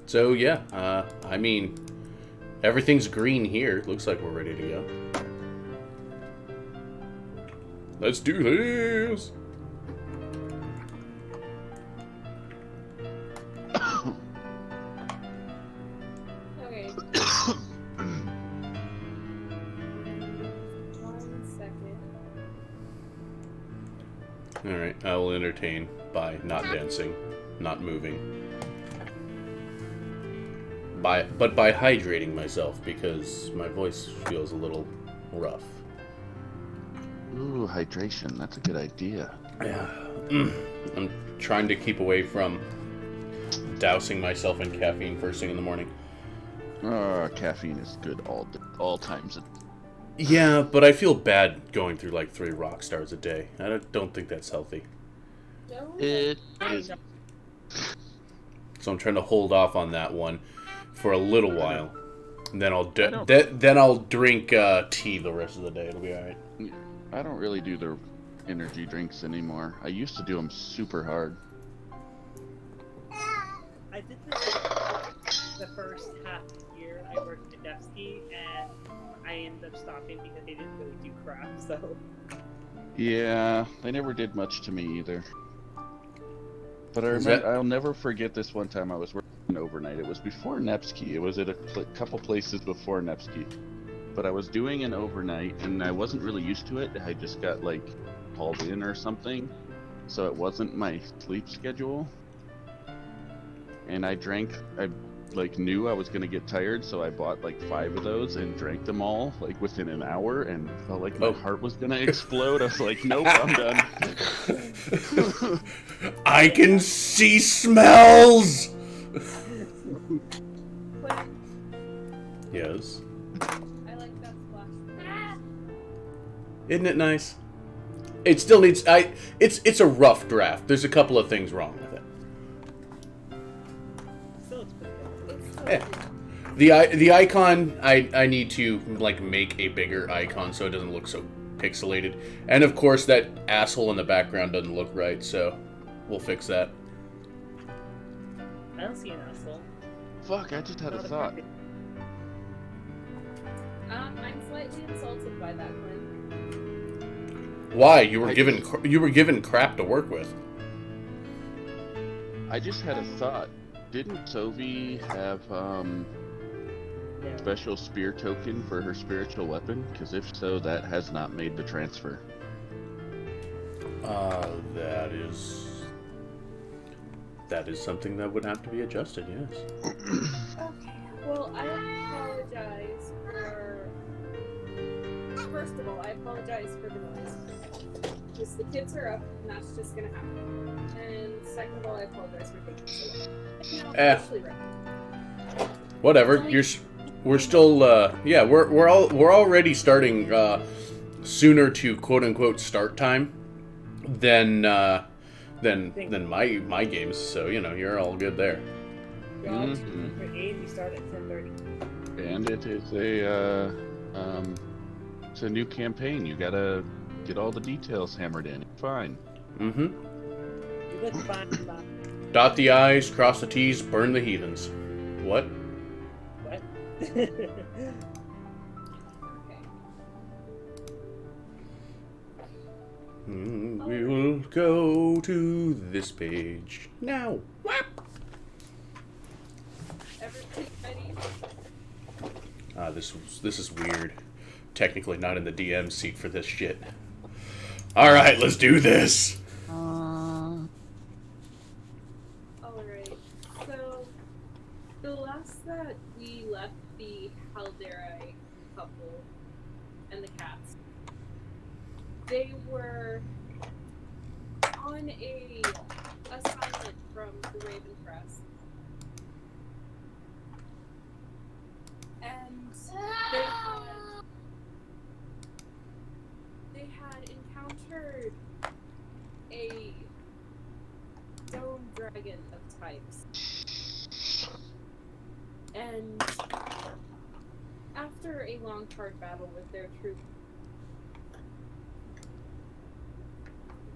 So yeah, I mean, everything's green here. Looks like we're ready to go. Let's do this. Okay. 1 second. All right, I will entertain by not dancing, not moving. by hydrating myself because my voice feels a little rough. Ooh, hydration. That's a good idea. Yeah. I'm trying to keep away from dousing myself in caffeine first thing in the morning. Caffeine is good all times. Yeah, but I feel bad going through like 3 rock stars a day. I don't think that's healthy. No. It is. So I'm trying to hold off on that one for a little while. And then don't- then I'll drink tea the rest of the day. It'll be all right. I don't really do the energy drinks anymore. I used to do them super hard. I did this the first half year I worked at Nevsky, and I ended up stopping because they didn't really do crap, so... Yeah, they never did much to me either. But I'll never forget this one time I was working overnight. It was before Nevsky. It was at a couple places before Nevsky. But I was doing an overnight, and I wasn't really used to it. I just got, like, called in or something. So it wasn't my sleep schedule. And I knew I was gonna get tired, so I bought like 5 of those and drank them all like within an hour, and felt like my heart was gonna explode. I was like, nope, I'm done. I can see smells. Quinn, Yes. I like that splash. Isn't it nice? It still needs. It's a rough draft. There's a couple of things wrong with it. Still, it's pretty good. It's so Yeah. good. The icon, I need to like make a bigger icon so it doesn't look so pixelated. And of course that asshole in the background doesn't look right, so we'll fix that. I don't see an asshole. Fuck, I just had a Not thought. perfect- I'm slightly insulted by that, Quinn. Why? You were given crap to work with. I just had a thought. Didn't Sophie have Yeah. special spear token for her spiritual weapon? Because if so, that has not made the transfer. That is something that would have to be adjusted, yes. Okay. Well, I apologize for. First of all, I apologize for the noise. Just the kids are up, and that's just gonna happen. And second of all, I apologize for taking so long. You know, especially right. Whatever. We're still we're already starting sooner to quote unquote start time than my games. So you're all good there. Mhm. For 8, we start at 10:30. And it is it's a new campaign. You gotta get all the details hammered in. Fine. Mm-hmm. You look fine, fine. Dot the I's, cross the T's, burn the heathens. What? What? Okay. We will go to this page now. Everybody ready? This is weird. Technically not in the DM seat for this shit. All right, let's do this. Alright. So, the last that we left the Halderai couple and the cats, they were on a assignment from the Raven Press. And they had encountered a stone dragon of types. And after a long, hard battle with their troop,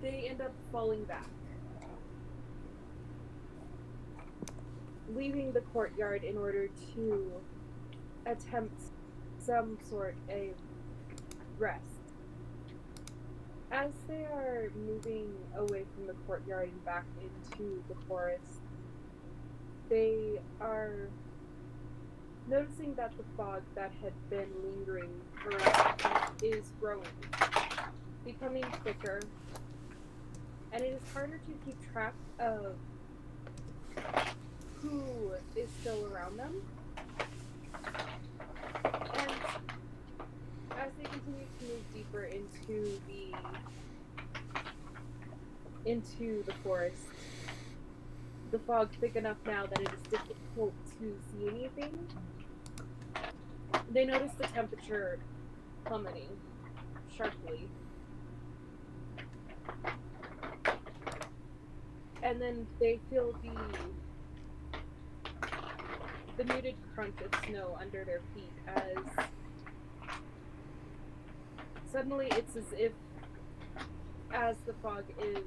they end up falling back, leaving the courtyard in order to attempt some sort of rest. As they are moving away from the courtyard and back into the forest, they are noticing that the fog that had been lingering around is growing, becoming thicker, and it is harder to keep track of who is still around them. deeper into the forest, the fog thick enough now that it is difficult to see anything. They notice the temperature plummeting sharply. And then they feel the muted crunch of snow under their feet as suddenly it's as if as the fog is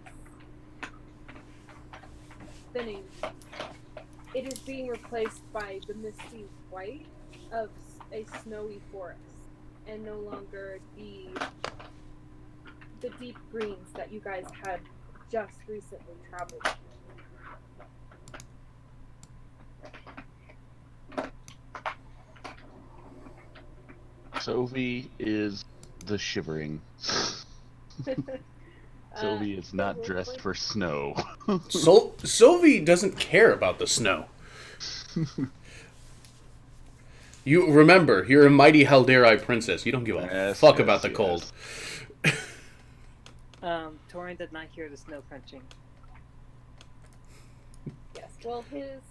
thinning, it is being replaced by the misty white of a snowy forest, and no longer the deep greens that you guys had just recently traveled. Sophie is the shivering. Sylvie is not dressed for snow. Sylvie doesn't care about the snow. You remember, you're a mighty Halderi princess. You don't give a fuck about the cold. Torin did not hear the snow crunching. Yes, well, his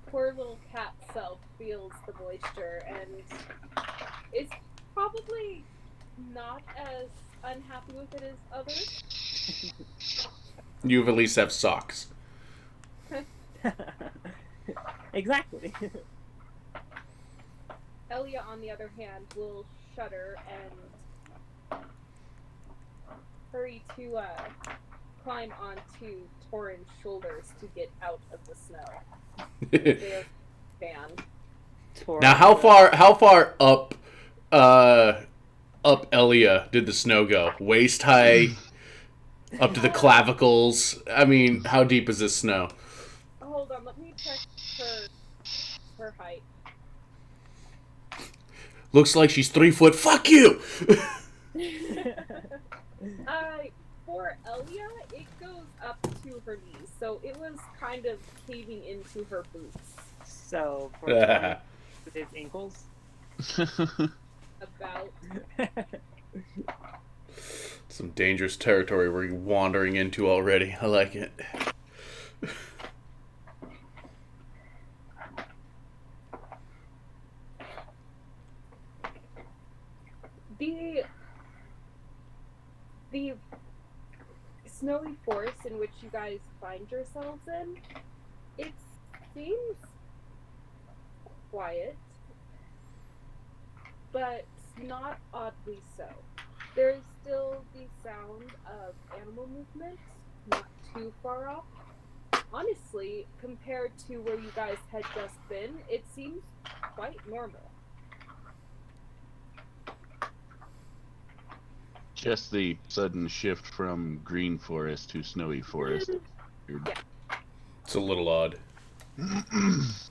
poor little cat self feels the moisture and is probably not as unhappy with it as others. You at least have socks. Exactly. Elia, on the other hand, will shudder and hurry to climb onto Torin's shoulders to get out of the snow. They are banned. Now, how far up Elia did the snow go? Waist high, up to the clavicles. I mean, how deep is this snow? Hold on, let me check her height. Looks like she's 3 foot. Fuck you! For Elia, it goes up to her knees, so it was kind of caving into her boots. So, for Torin, with his ankles? About. Some dangerous territory we're wandering into already. I like it. The snowy forest in which you guys find yourselves in, it seems quiet, but not oddly so. There's still the sound of animal movement, not too far off. Honestly, compared to where you guys had just been, it seems quite normal. Just the sudden shift from green forest to snowy forest. Yeah. It's a little odd. This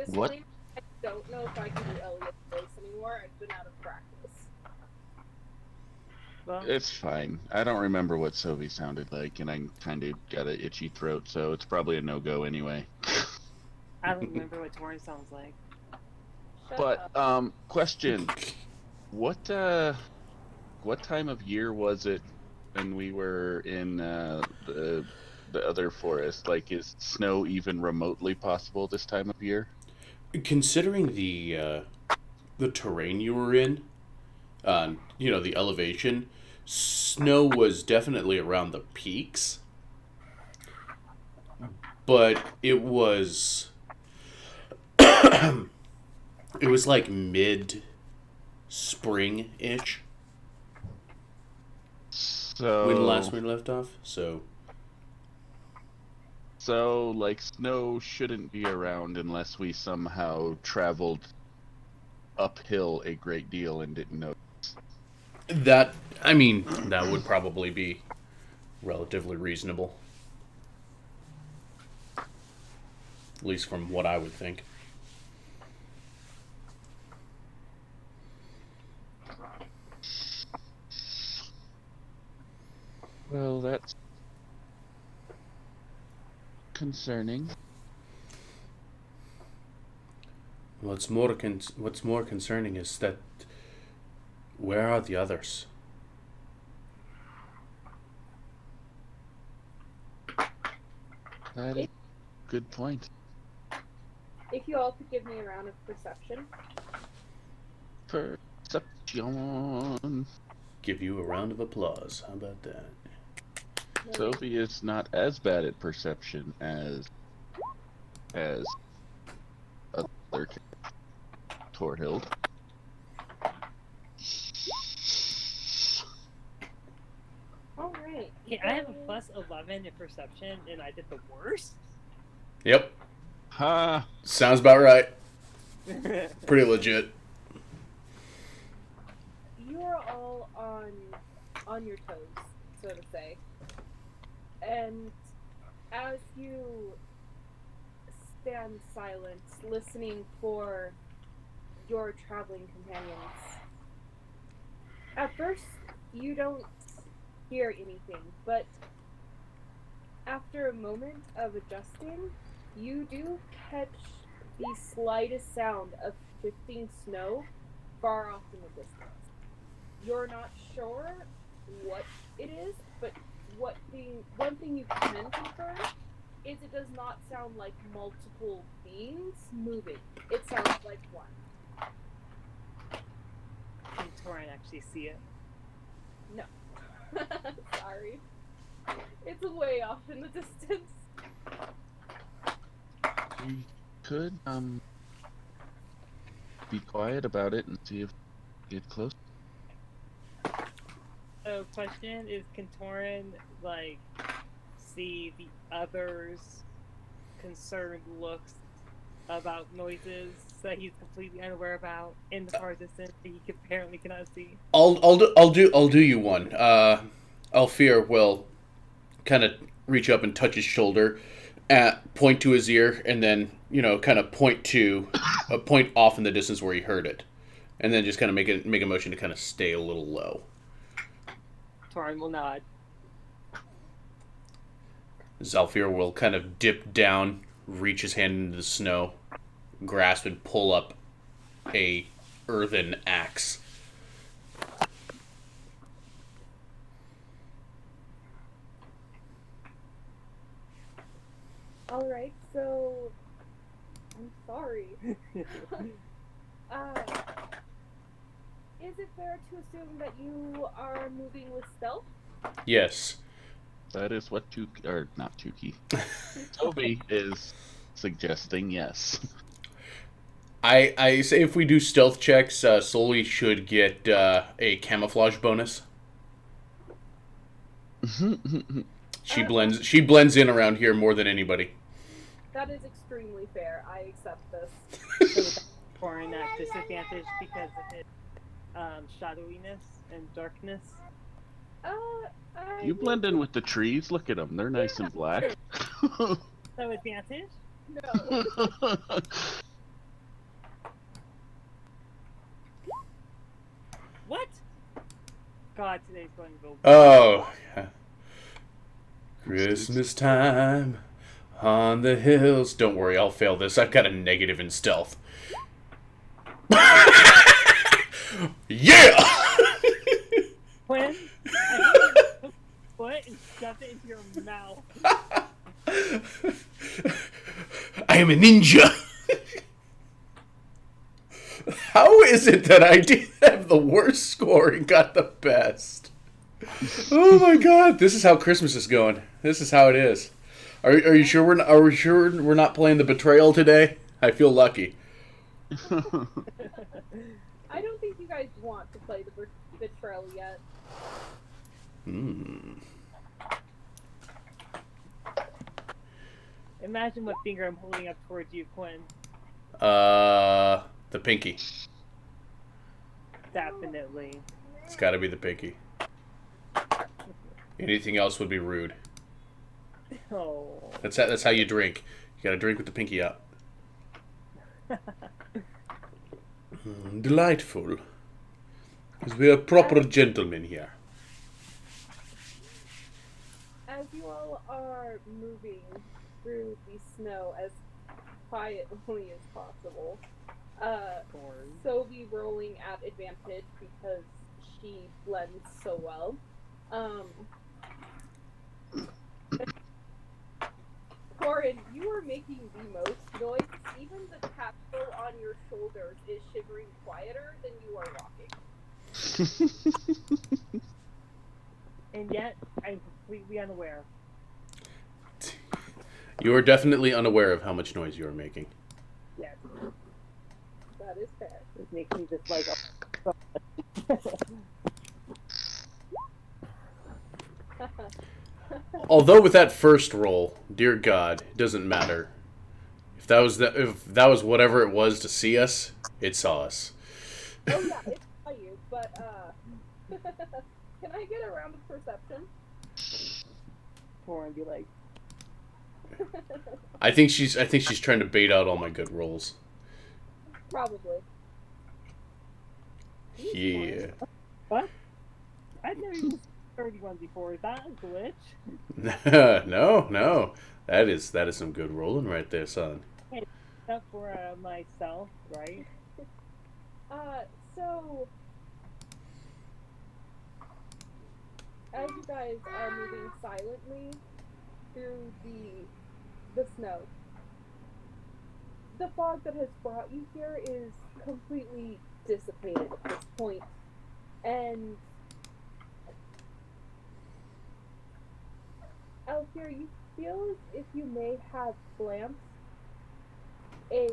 What? later, I don't know if I can do Elliot's voice anymore. I've been out of practice. Well, It's fine. I don't remember what Sophie sounded like, and I kind of got an itchy throat, so it's probably a no-go anyway. I don't remember what Torin sounds like. Shut But, up. question. What time of year was it when we were in the other forest? Like, is snow even remotely possible this time of year? Considering the terrain you were in, the elevation, snow was definitely around the peaks, but it was it was like mid spring-ish So, when last we left off. So, like, snow shouldn't be around unless we somehow traveled uphill a great deal and didn't know. that would probably be relatively reasonable, at least from what I would think. Well, that's concerning. What's more concerning is that Where are the others? That is a good point. If you all could give me a round of perception. Perception. Give you a round of applause. How about that? Sophie is not as bad at perception as other Torhild. Alright. Okay, I have a plus 11 in perception, and I did the worst. Yep. Ha! Sounds about right. Pretty legit. You are all on your toes, so to say. And as you stand silent, listening for your traveling companions, at first you don't hear anything, but after a moment of adjusting, you do catch the slightest sound of shifting snow far off in the distance. You're not sure what it is, but one thing you can confirm is it does not sound like multiple beings moving. It sounds like one. Can Torin actually see it? No. Sorry. It's way off in the distance. We could be quiet about it and see if we get close. So, question is, can Torin, like, see the others' concerned looks about noises that he's completely unaware about in the far distance that he apparently cannot see? I'll do you one. Alfir will kind of reach up and touch his shoulder, point to his ear, and then kind of point off in the distance where he heard it, and then just kind of make a motion to kind of stay a little low. Torin will nod. Zalfir will kind of dip down, reach his hand into the snow, grasp and pull up a earthen axe. Alright, so I'm sorry. Is it fair to assume that you are moving with stealth? Yes. That is what not Tuki. Toby is suggesting yes. I say if we do stealth checks, Sully should get a camouflage bonus. She blends in around here more than anybody. That is extremely fair. I accept this. So Torin at disadvantage because of his shadowiness and darkness. You blend in with the trees. Look at them. They're nice and black. So advantage? No. What? God, today's going to go. Oh. Christmas time on the hills. Don't worry, I'll fail this. I've got a negative in stealth. Yeah! Quinn, I think you took your foot and shoved it into your mouth. I am a ninja. How is it that I did have the worst score and got the best? Oh my god, this is how Christmas is going. This is how it is. Are you sure we're not playing the betrayal today? I feel lucky. I don't think you guys want to play the betrayal yet. Imagine what finger I'm holding up towards you, Quinn. The pinky. Definitely. It's got to be the pinky. Anything else would be rude. Oh. That's how you drink. You got to drink with the pinky out. Delightful. Because we are proper gentlemen here. As you all are moving through the snow as quietly as possible, so be rolling at advantage because he blends so well. Corin, you are making the most noise. Even the capsule on your shoulders is shivering quieter than you are walking. And yet, I'm completely unaware. You are definitely unaware of how much noise you are making. Yes. That is fair. It makes me just like... Although with that first roll, dear God, it doesn't matter. If that was whatever it was to see us, it saw us. Oh yeah, it saw you, but can I get a round of perception? Corin be like... I think she's trying to bait out all my good rolls. Probably. Yeah. What? I've never even 31 before. Is that a glitch? No. That is some good rolling right there, son. Hey, except for myself, right? So as you guys are moving silently through the snow, the fog that has brought you here is completely dissipated at this point, and Alfir, you feel as if you may have glanced a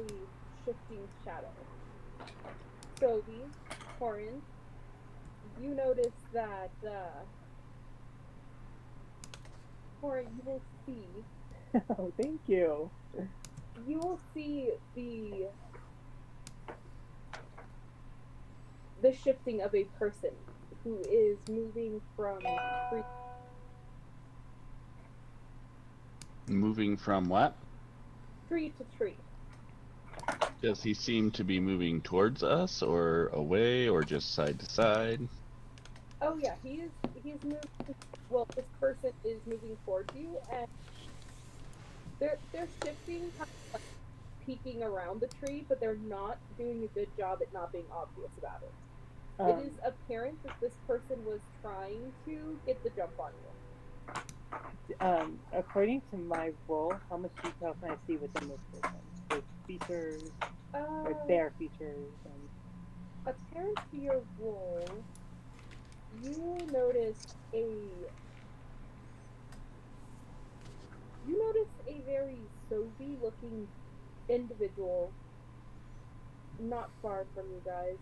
shifting shadow. Sophie, Corin, you notice that, Corin, you will see... Oh, thank you. You will see the shifting of a person who is moving from tree. Moving from what? Tree to tree. Does he seem to be moving towards us, or away, or just side to side? Oh yeah, he's moving. Well, this person is moving towards you, and they're shifting, kind of like peeking around the tree, but they're not doing a good job at not being obvious about it. It is apparent that this person was trying to get the jump on you. According to my role, how much detail can I see within this person? Like features, or their features, and... Apparent to your role, you notice a very Sophie-looking individual not far from you guys.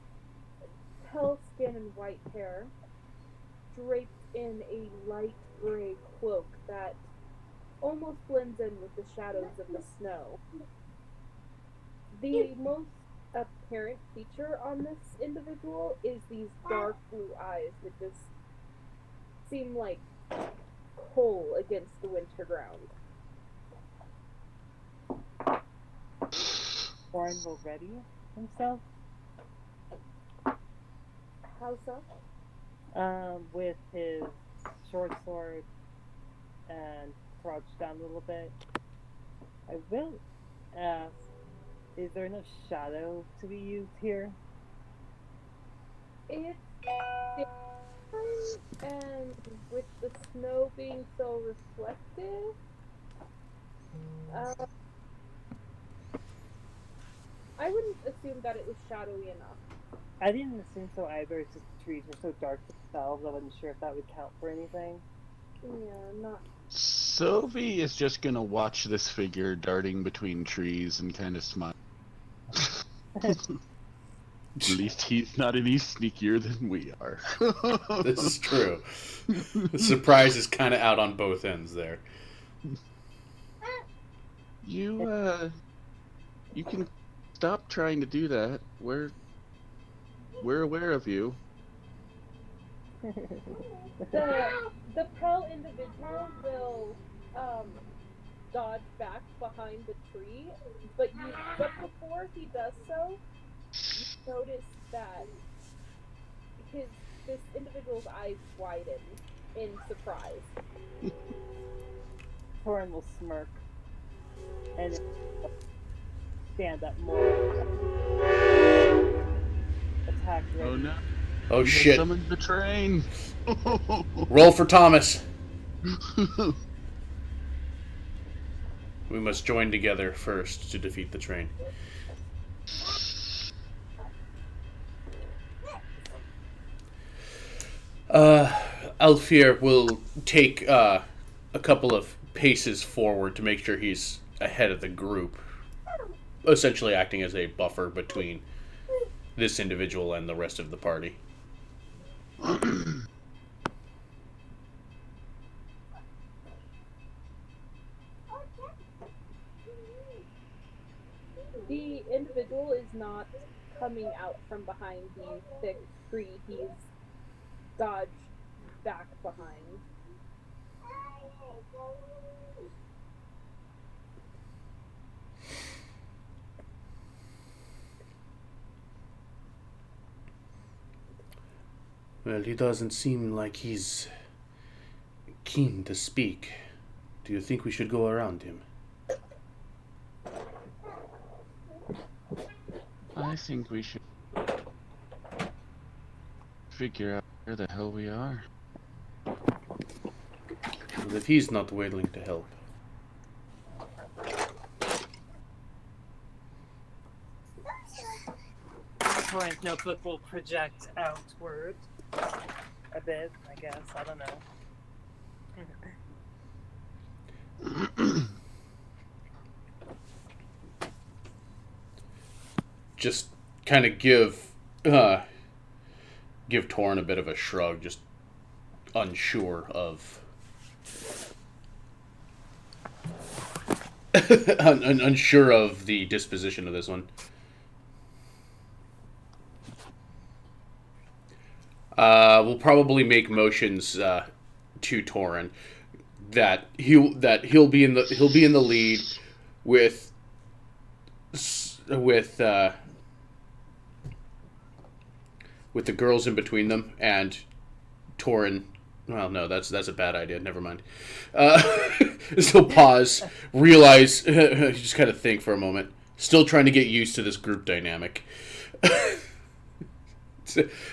Pale skin and white hair, draped in a light gray cloak that almost blends in with the shadows of the snow. The most apparent feature on this individual is these dark blue eyes that just seem like coal against the winter ground. Corin will ready himself. How so? With his short sword and crouch down a little bit. I will ask, is there enough shadow to be used here? It's different, and with the snow being so reflective, I wouldn't assume that it was shadowy enough. I didn't assume so either. It's just the trees are so dark themselves. I wasn't sure if that would count for anything. Yeah, not. Sophie is just gonna watch this figure darting between trees and kind of smile. At least he's not any sneakier than we are. This is true. The surprise is kind of out on both ends there. You can stop trying to do that. We're aware of you. The pale individual will dodge back behind the tree, but before he does so, you notice that this individual's eyes widen in surprise. Corin will smirk and stand up more. Attack ready. Oh no. Oh He has shit! summoned the train. Roll for Thomas. We must join together first to defeat the train. Alfir will take a couple of paces forward to make sure he's ahead of the group, essentially acting as a buffer between this individual and the rest of the party. The individual is not coming out from behind the thick tree. He's dodged back behind. Well, he doesn't seem like he's keen to speak. Do you think we should go around him? I think we should figure out where the hell we are. Well, if he's not willing to help. Torrent's notebook will project outward a bit, I guess. I don't know. Just kind of give Torn a bit of a shrug, just unsure of unsure of the disposition of this one. We'll probably make motions to Torin that he'll be in the lead with the girls in between them, and Torin. Well, no, that's a bad idea. Never mind. So pause, realize, just kind of think for a moment. Still trying to get used to this group dynamic.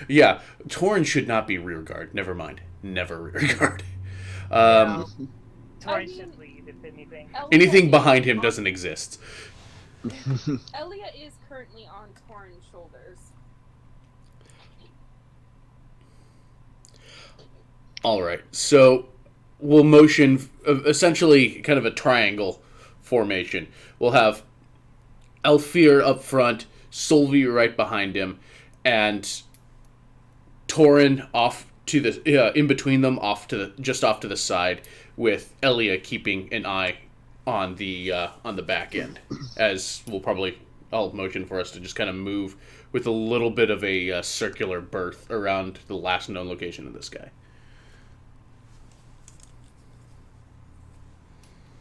Yeah, Torin should not be rear guard. Never mind. Never rear guard. Torrent should lead, if anything. Anything behind him doesn't exist. Elia is currently on Torin's shoulders. All right, so we'll motion essentially kind of a triangle formation. We'll have Alfir up front, Solvi right behind him, and Torin off to the in between them, just off to the side, with Elia keeping an eye on the back end. As I'll motion for us to just kind of move with a little bit of a circular berth around the last known location of this guy.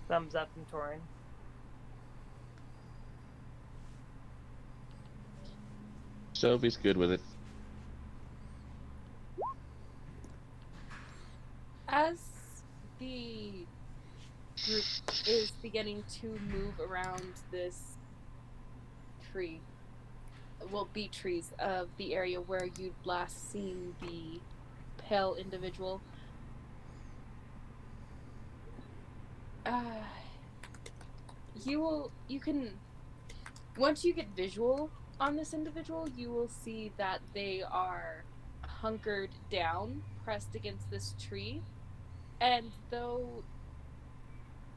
Thumbs up from Torin. Sophie's good with it. As the group is beginning to move around this tree, beat trees of the area where you'd last seen the pale individual, you can, once you get visual on this individual, you will see that they are hunkered down, pressed against this tree, and though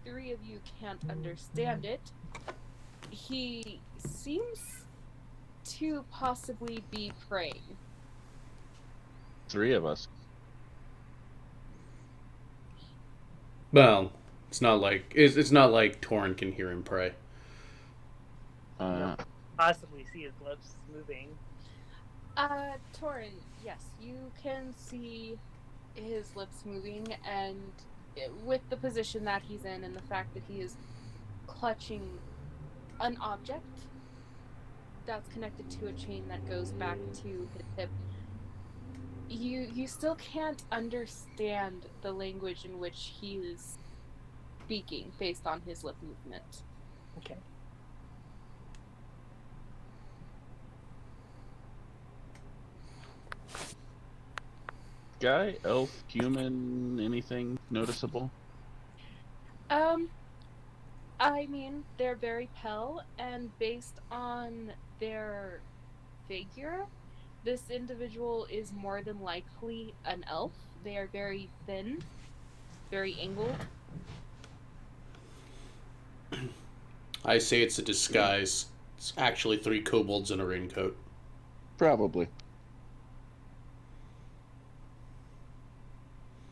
three of you can't understand it, he seems to possibly be praying. Three of us. Well, it's not like Torin can hear him pray. Possibly see his lips moving. Torin, yes, you can see his lips moving, and with the position that he's in and the fact that he is clutching an object that's connected to a chain that goes back to his hip, you still can't understand the language in which he is speaking based on his lip movement. Okay. guy? Elf, human, anything noticeable? I mean, they're very pale, and based on their figure, this individual is more than likely an elf. They are very thin, very angled. I say it's a disguise. It's actually 3 kobolds in a raincoat. Probably.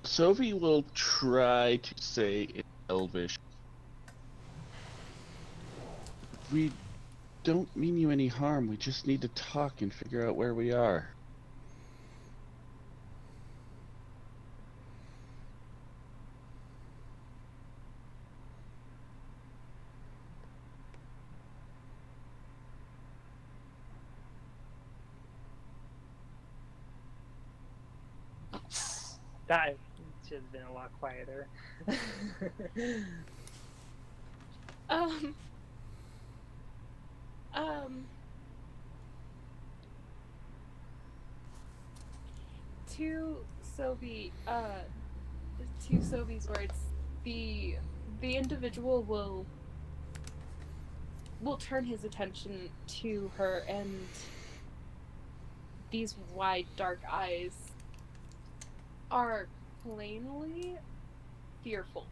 Sophie will try to say in Elvish, "We don't mean you any harm. We just need to talk and figure out where we are." That should have been a lot quieter. Um, um, to Sophie, to Sophie's words, the individual will turn his attention to her, and these wide dark eyes are plainly fearful.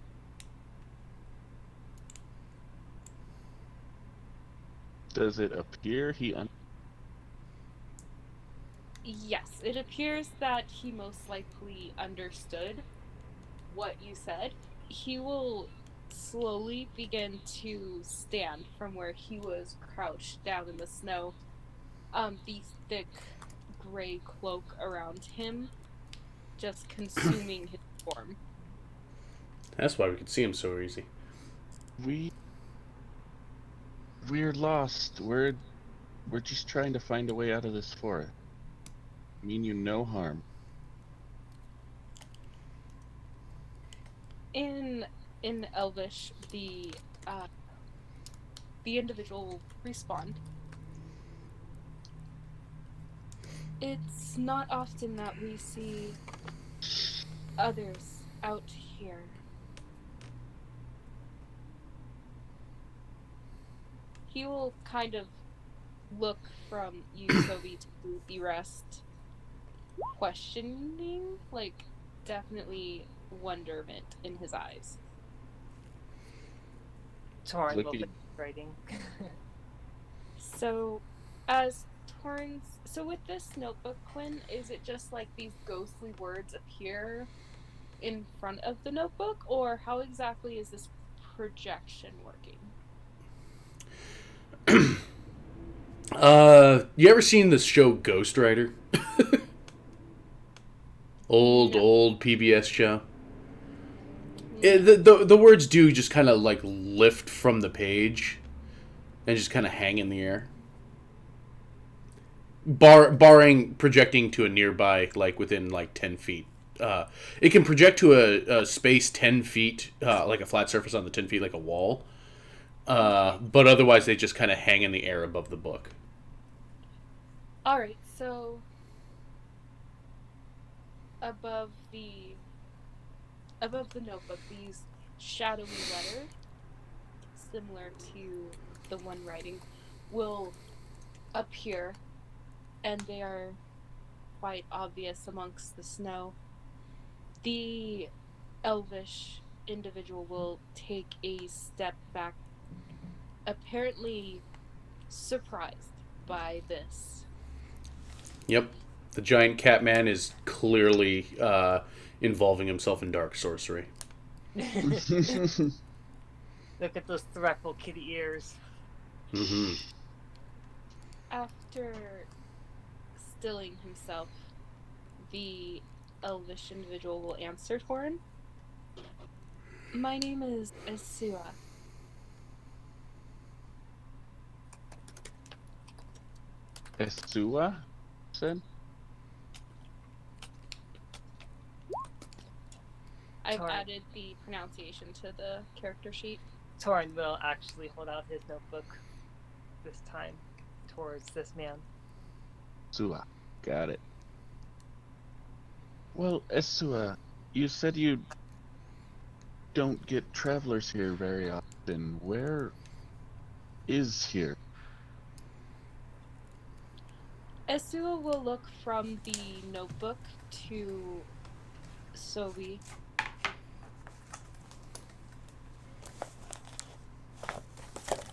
Does it appear he Yes, it appears that he most likely understood what you said. He will slowly begin to stand from where he was crouched down in the snow. The thick gray cloak around him just consuming his form. That's why we could see him so easy. We're lost. We're just trying to find a way out of this forest. Mean you no harm. In Elvish, the individual will respond. It's not often that we see others out here. He will kind of look from you, Sophie, to the rest, questioning, like definitely wonderment in his eyes. Torin will Flippy. be writing. So, so with this notebook, Quinn, is it just like these ghostly words appear in front of the notebook, or how exactly is this projection working? You ever seen this show Ghost Rider? Old PBS show. The words do just kind of like lift from the page and just kind of hang in the air. Barring projecting to a nearby, like within like 10 feet. It can project to a space 10 feet, like a flat surface on the 10 feet, like a wall. But otherwise, they just kind of hang in the air above the book. Alright, so above the notebook, these shadowy letters, similar to the one writing, will appear, and they are quite obvious amongst the snow. The Elvish individual will take a step back, apparently surprised by this. Yep. The giant cat man is clearly involving himself in dark sorcery. Look at those threatful kitty ears. Mm-hmm. After stilling himself, the Elvish individual will answer Torin. My name is Esua. Esua said? I've Torin. added the pronunciation to the character sheet. Torin will actually hold out his notebook this time towards this man. Esua. Got it. Well, Esua, you said you don't get travelers here very often. Where is here? Esua will look from the notebook to Sobi.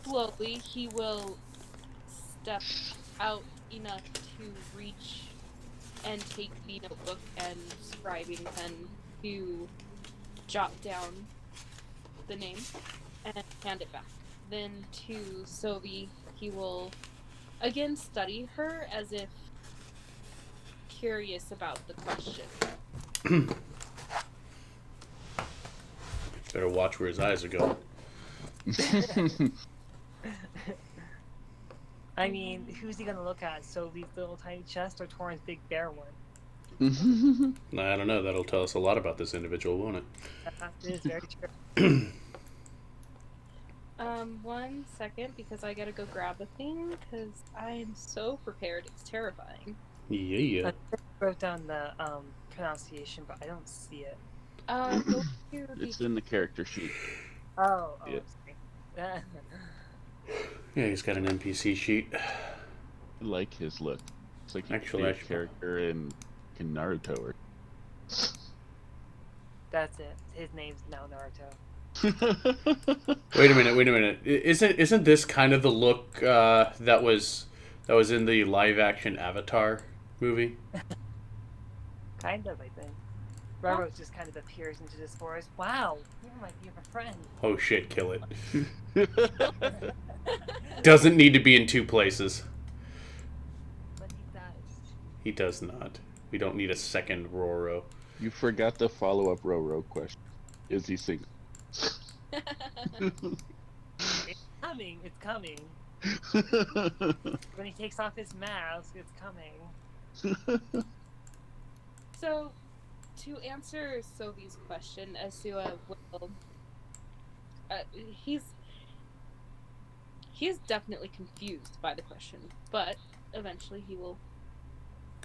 Slowly, he will step out enough to reach and take the notebook and scribing pen to jot down the name and hand it back. Then to Sobi, he will again study her as if curious about the question. Better watch where his eyes are going. I mean, who's he gonna look at? Sovi's little tiny chest or Torrent's big bear one? I don't know. That'll tell us a lot about this individual, won't it? It is very true. 1 second, because I gotta go grab a thing, because I'm so prepared, it's terrifying. Yeah. I wrote down the pronunciation, but I don't see it. Go to the... It's in the character sheet. Oh, Yeah. sorry. Yeah, he's got an NPC sheet. I like his look. It's like Actually, a I should- character in Naruto. Or... That's it. His name's now Naruto. Wait a minute. Isn't this kind of the look that was in the live action Avatar movie? Kind of, I think. Raros just kind of appears into this forest. Wow, you might be a friend. Oh shit, kill it. Doesn't need to be in two places. But he does. He does not. We don't need a second Roro. You forgot the follow-up Roro question. Is he single? It's coming. It's coming. When he takes off his mask, it's coming. So, to answer Sovi's question, Esua will... He's definitely confused by the question, but eventually he will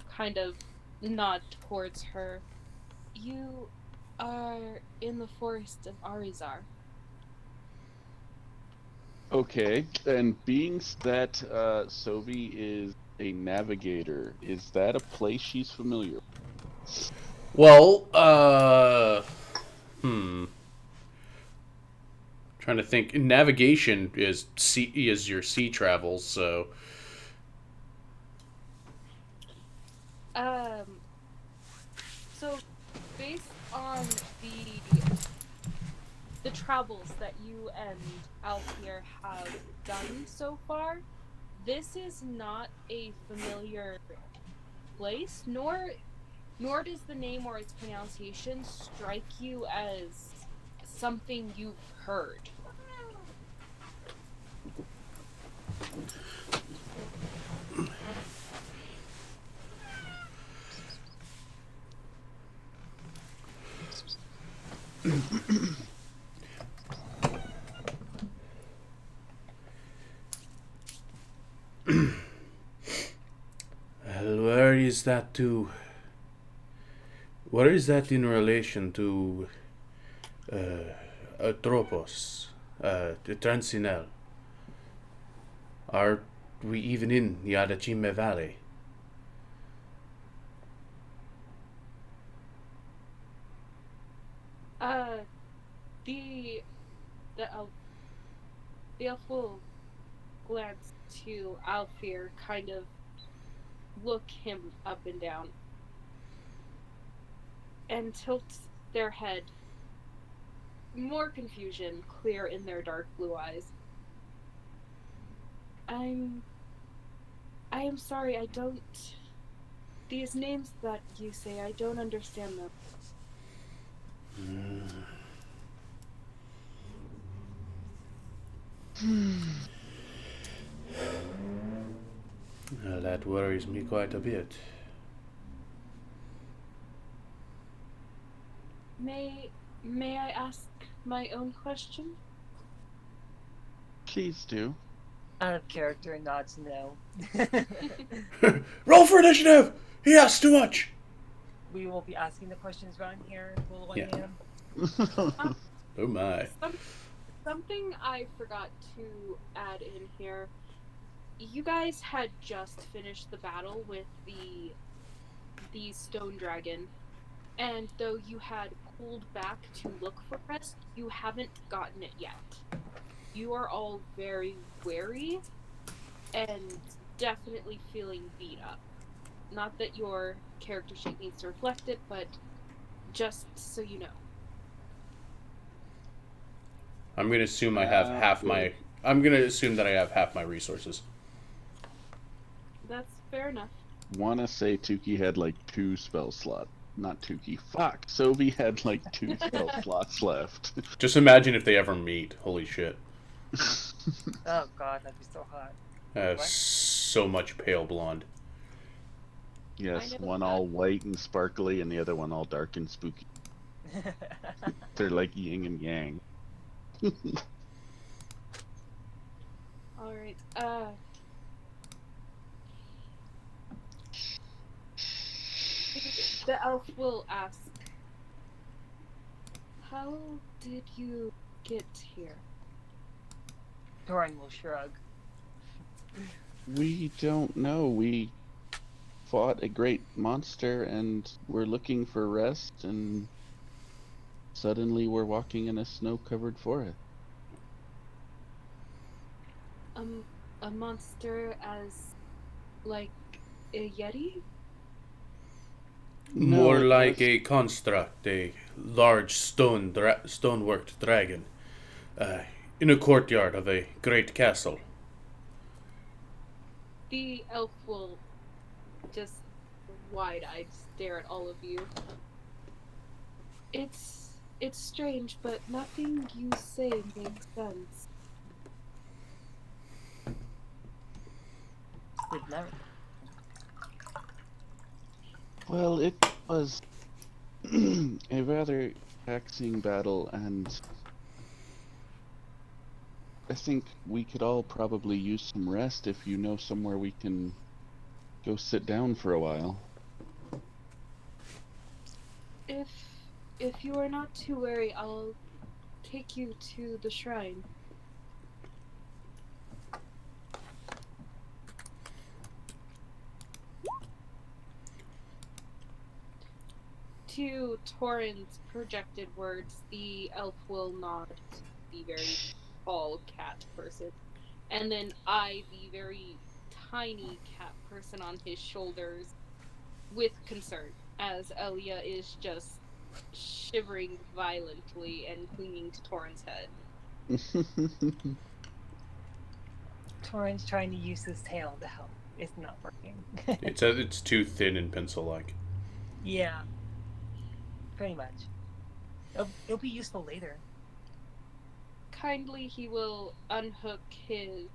kind of nod towards her. You are in the forest of Arizar. Okay, and being that Sovi is a navigator, is that a place she's familiar with? Well, trying to think. Navigation is your sea travel, so So based on the travels that you and Alfir have done so far, this is not a familiar place, nor does the name or its pronunciation strike you as something you've heard. Well, where is that to? Where is that in relation to Atropos, the Transinel? Are we even in Yadachime Valley? The elf will glance to Alfir, kind of look him up and down, and tilt their head. More confusion clear in their dark blue eyes. I am sorry, I don't... These names that you say, I don't understand them. That worries me quite a bit. May I ask my own question? Please do. Out of character, nods no. Roll for initiative! He asks too much! we will be asking the questions around here, little white Yeah. man. Oh my. Something I forgot to add in here. You guys had just finished the battle with the stone dragon, and though you had pulled back to look for rest, you haven't gotten it yet. You are all very wary and definitely feeling beat up. Not that your character sheet needs to reflect it, but just so you know. I'm gonna assume I have half my. I'm gonna assume that I have half my resources. That's fair enough. Wanna say Tukey had like 2 spell slots. Not Tukey. Fuck. Sovi had like 2 spell slots left. Just imagine if they ever meet. Holy shit. Oh god, that'd be so hot. What? So much pale blonde. Yes, I know one that. all white and sparkly, and the other one all dark and spooky. They're like yin and yang. Alright, the elf will ask, how did you get here? Torin will shrug. We don't know. We fought a great monster and we're looking for rest, and suddenly we're walking in a snow-covered forest. A monster as, like, a yeti? More it like was- a construct, a large stoneworked dragon, in a courtyard of a great castle. The elf will just wide-eyed stare at all of you. It's strange, but nothing you say makes sense. We've never. Well, it was a rather taxing battle, and I think we could all probably use some rest if you know somewhere we can go sit down for a while. If you are not too wary, I'll take you to the shrine. To Torin's projected words, the elf will nod to the very tall cat person, and then eye the very tiny cat person on his shoulders with concern, as Elia is just shivering violently and clinging to Torin's head. Torin's trying to use his tail to help. It's not working. It's too thin and pencil-like. Yeah. Pretty much. It'll be useful later. Kindly, he will unhook his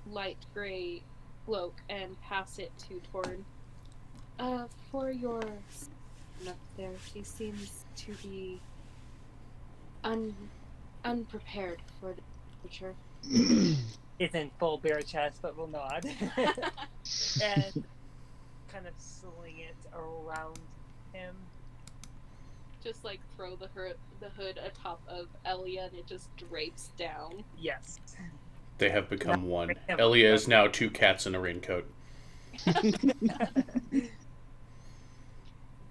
light gray cloak and pass it to Torin. For your son up there, he seems to be unprepared for the future. Isn't full bare chest, but will nod. And kind of sling it around him. Just like throw the hood atop of Elia and it just drapes down. Yes. They have become one. Bring him Elia up. is now 2 cats in a raincoat.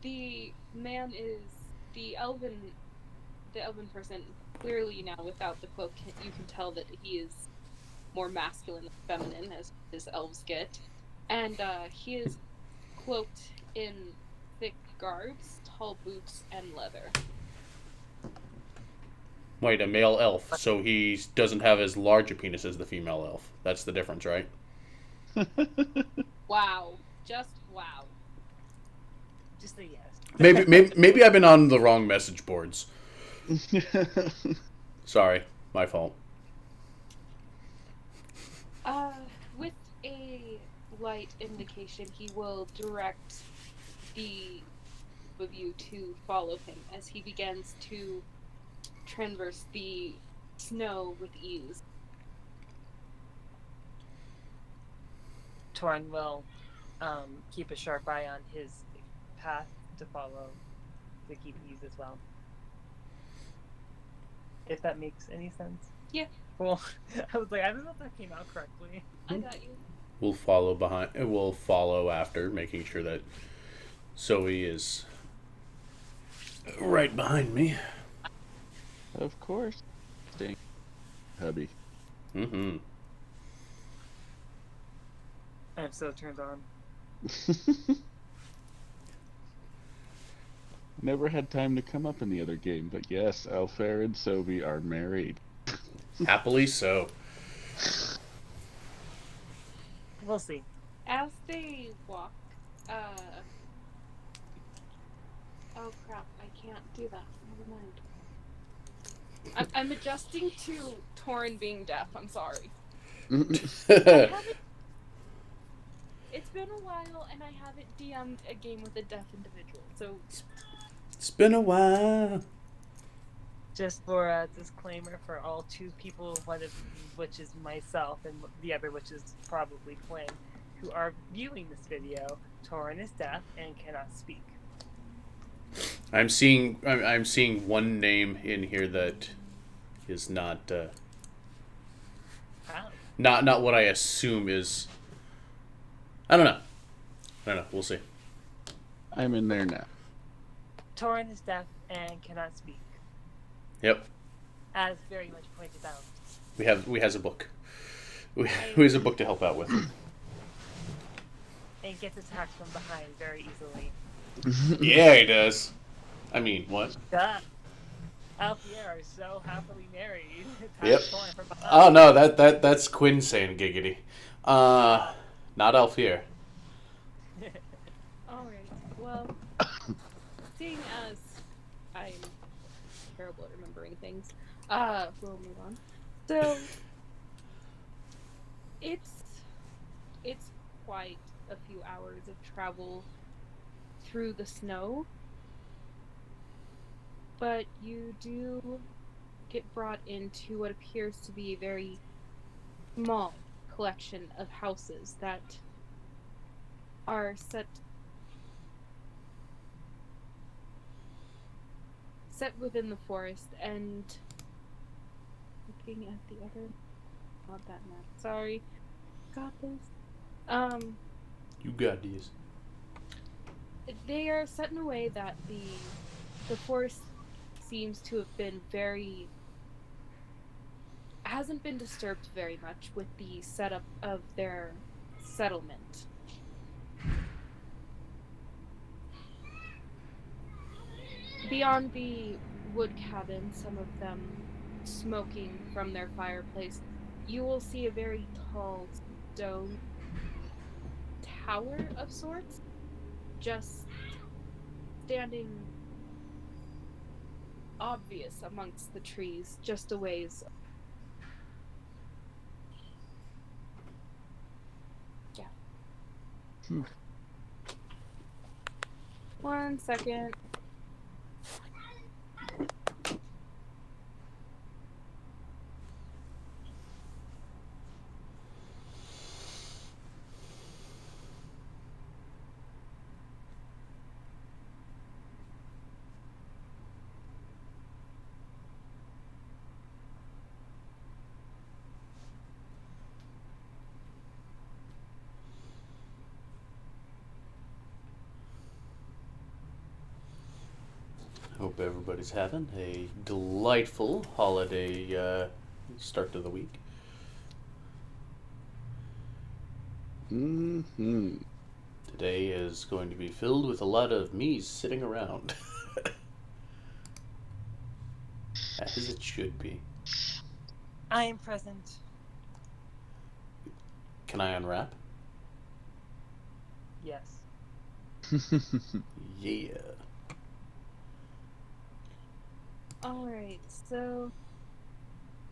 The man is the elven person. Clearly now, without the cloak, you can tell that he is more masculine than feminine, as his elves get. And he is cloaked in thick garbs, tall boots, and leather. Wait, a male elf, so he doesn't have as large a penis as the female elf. That's the difference, right? Wow. Just wow. Just a yes. Maybe I've been on the wrong message boards. Sorry, my fault. With a light indication, he will direct the of you to follow him as he begins to traverse the snow with ease. Torin will keep a sharp eye on his path to follow to keep these as well. If that makes any sense. Yeah. Cool. I was like, I don't know if that came out correctly. I got you. We'll follow behind. We'll follow after, making sure that Zoe is right behind me. Of course. Dang. Hubby. Mm-hmm. I'm so turned on. Never had time to come up in the other game, but yes, Alfair and Sobi are married. Happily so. We'll see. As they walk, oh crap, I can't do that. Never mind. I'm adjusting to Torin being deaf, I'm sorry. I haven't... It's been a while, and I haven't DM'd a game with a deaf individual, so... It's been a while. Just for a disclaimer for all two people, one of which is myself and the other which is probably Quinn, who are viewing this video, Torin is deaf and cannot speak. I'm seeing one name in here that is not How? not what I assume is. I don't know. We'll see. I'm in there now. Torin is deaf and cannot speak, Yep. as very much pointed out. We has a book. We has a book to help out with. And gets attacked from behind very easily. Yeah, he does. I mean, what? Duh. Alfier are so happily married. Yep. Torin from behind. Oh no, that's Quinn saying giggity. Not Alfier. Alright, well, seeing as I'm terrible at remembering things, we'll move on. So, it's quite a few hours of travel through the snow, but you do get brought into what appears to be a very small collection of houses that are set within the forest. And looking at the other, not that map, sorry, got this. You got these. They are set in a way that the forest seems to have been hasn't been disturbed very much with the setup of their settlement. Beyond the wood cabin, some of them smoking from their fireplace, you will see a very tall stone tower of sorts, just standing obvious amongst the trees, just a ways. Yeah. 1 second. Hope everybody's having a delightful holiday start to the week. Mm-hmm. Today is going to be filled with a lot of me sitting around. As it should be. I am present. Can I unwrap? Yes. Yeah. Alright, so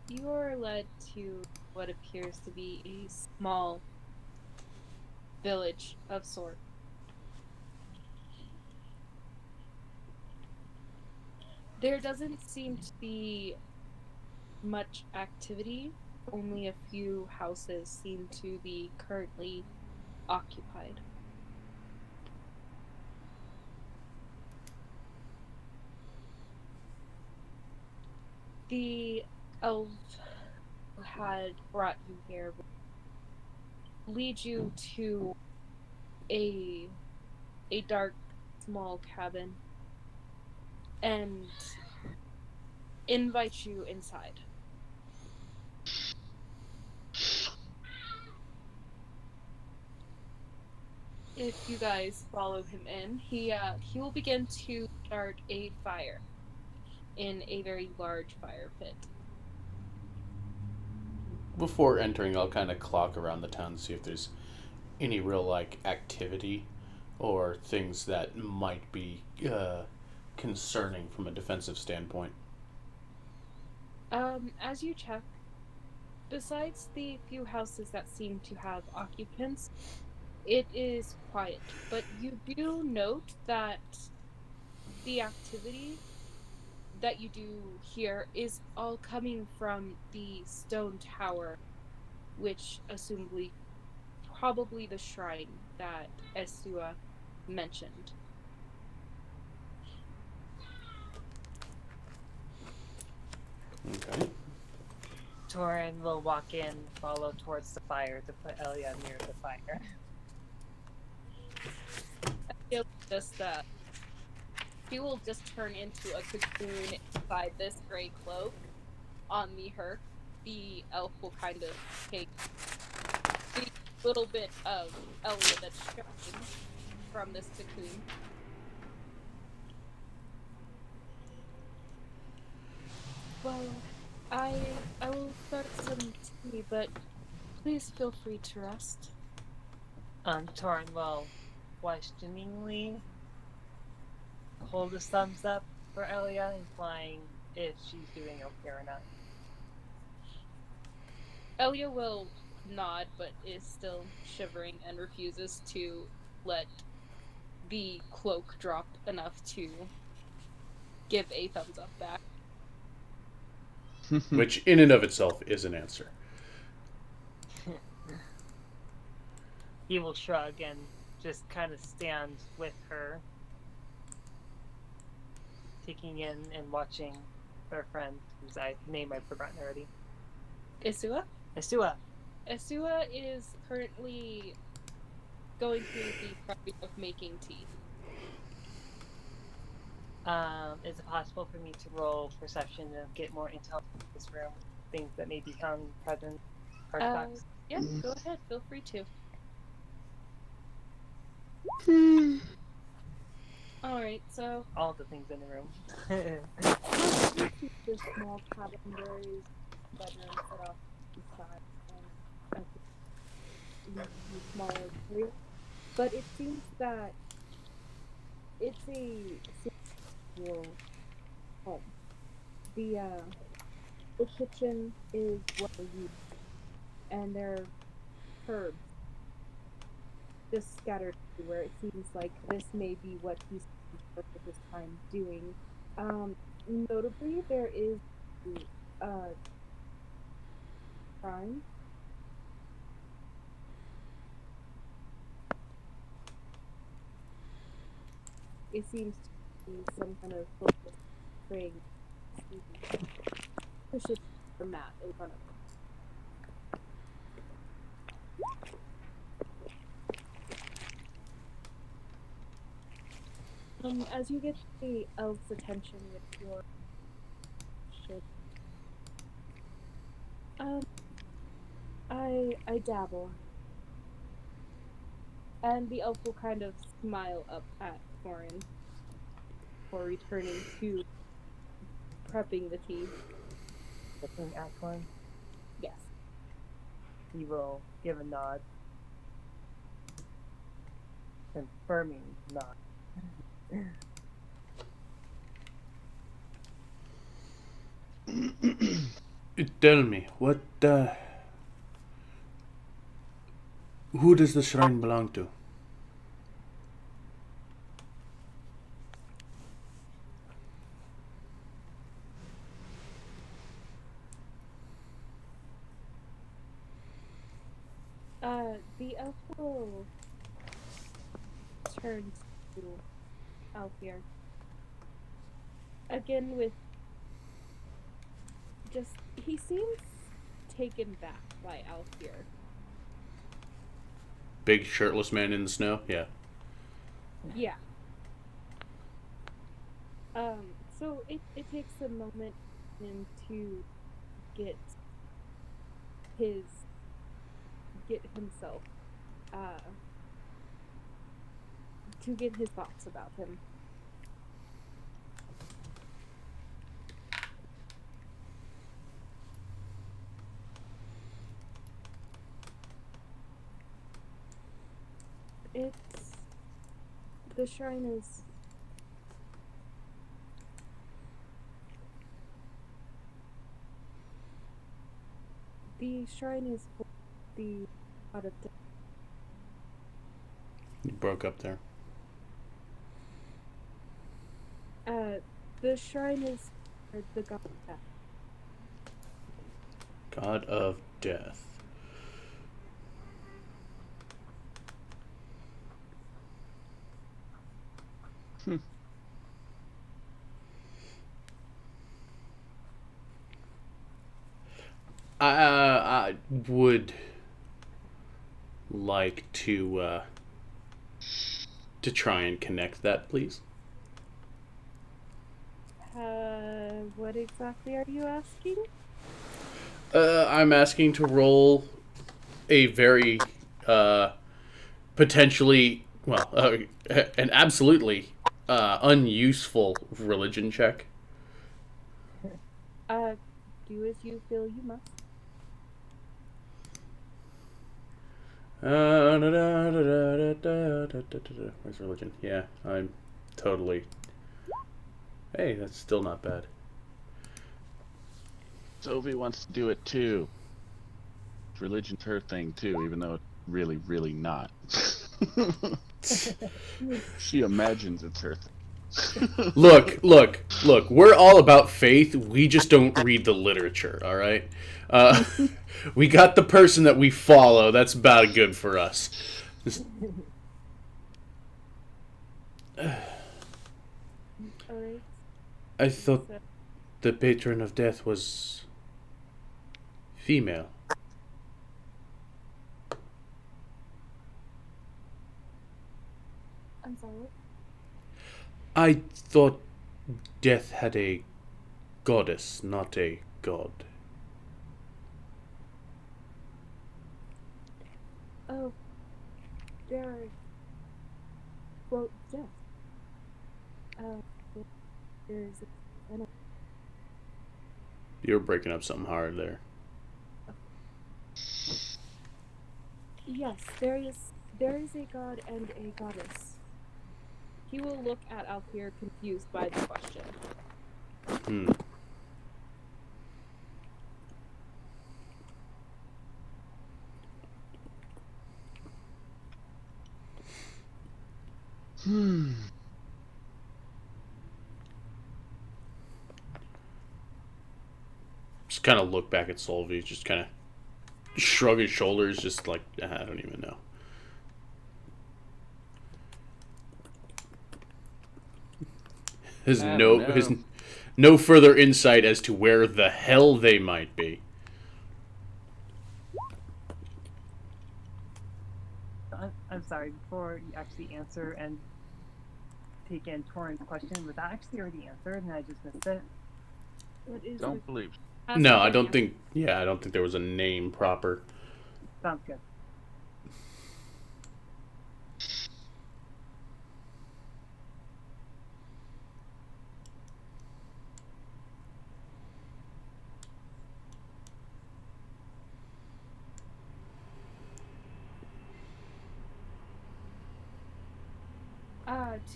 you are led to what appears to be a small village of sort. There doesn't seem to be much activity. Only a few houses seem to be currently occupied. The elf who had brought you here will lead you to a dark, small cabin and invite you inside. If you guys follow him in, he will begin to start a fire in a very large fire pit. Before entering, I'll kind of clock around the town to see if there's any real like activity or things that might be concerning from a defensive standpoint. As you check, besides the few houses that seem to have occupants, it is quiet. But you do note that the activity that you do here is all coming from the stone tower, which assumably probably the shrine that Esua mentioned. Okay. Torin will walk in, follow towards the fire to put Elia near the fire. She will just turn into a cocoon inside this gray cloak on the Herc. The elf will kind of take the little bit of Elia that's showing from this cocoon. Well, I will start some tea, but please feel free to rest. Torin will questioningly hold his thumbs up for Elia, implying if she's doing okay or not. Elia will nod, but is still shivering and refuses to let the cloak drop enough to give a thumbs up back. Which, in and of itself, is an answer. He will shrug and just kind of stand with her, taking in and watching her friend, whose name I've forgotten already. Esua? Esua. Esua is currently going through the process of making tea. Is it possible for me to roll perception to get more intel in this room? Things that may be present, artifacts? Yeah, go ahead. Feel free to. Alright, so All the things in the room. this small cabin, there is bedroom set off to the side and a smaller area. But it seems that it's a single home. The kitchen is well used, and there are herbs just scattered everywhere. It seems like this may be what he's spent his time doing. Notably, there is a shrine. It seems to be some kind of focus praying. Pushes the mat in front of him. As you get the elf's attention with your ship, I dabble. And the elf will kind of smile up at Thorin before returning to prepping the tea. Looking at Torin, Yes. he will give a nod. Confirming nod. Tell me, what, who does the shrine belong to? The elf will turn to Alfir. Again with just he seems taken back by Alfir. Big shirtless man in the snow? Yeah. Yeah. So it takes a moment for him to get himself to get his thoughts about him. It's the shrine is for the god of death. You broke up there. The shrine is for the god of death. God of Death. I would like to try and connect that, please. What exactly are you asking? I'm asking to roll a very potentially, well, an absolutely unuseful religion check. Do as you feel you must. Where's religion? Yeah, I'm totally. Hey, that's still not bad. Sophie wants to do it too. Religion's her thing too, even though it's really, really not. She imagines it's her thing. Look. We're all about faith. We just don't read the literature, all right? We got the person that we follow. That's about good for us. Alright. I thought the patron of death was female. I'm sorry. I thought death had a goddess, not a god. Oh, well, yes. There's an You're breaking up something hard there. yes, there is a god and a goddess. He will look at Alfir confused by the question. Hmm. Just kind of look back at Solvi, just kind of shrug his shoulders, just like, I don't even know. Has no further insight as to where the hell they might be. I'm sorry, before you actually answer and take in Torin's question, was that actually already answered and I just missed it? What is Don't believe. No, I don't think. Yeah, I don't think there was a name proper. Sounds good.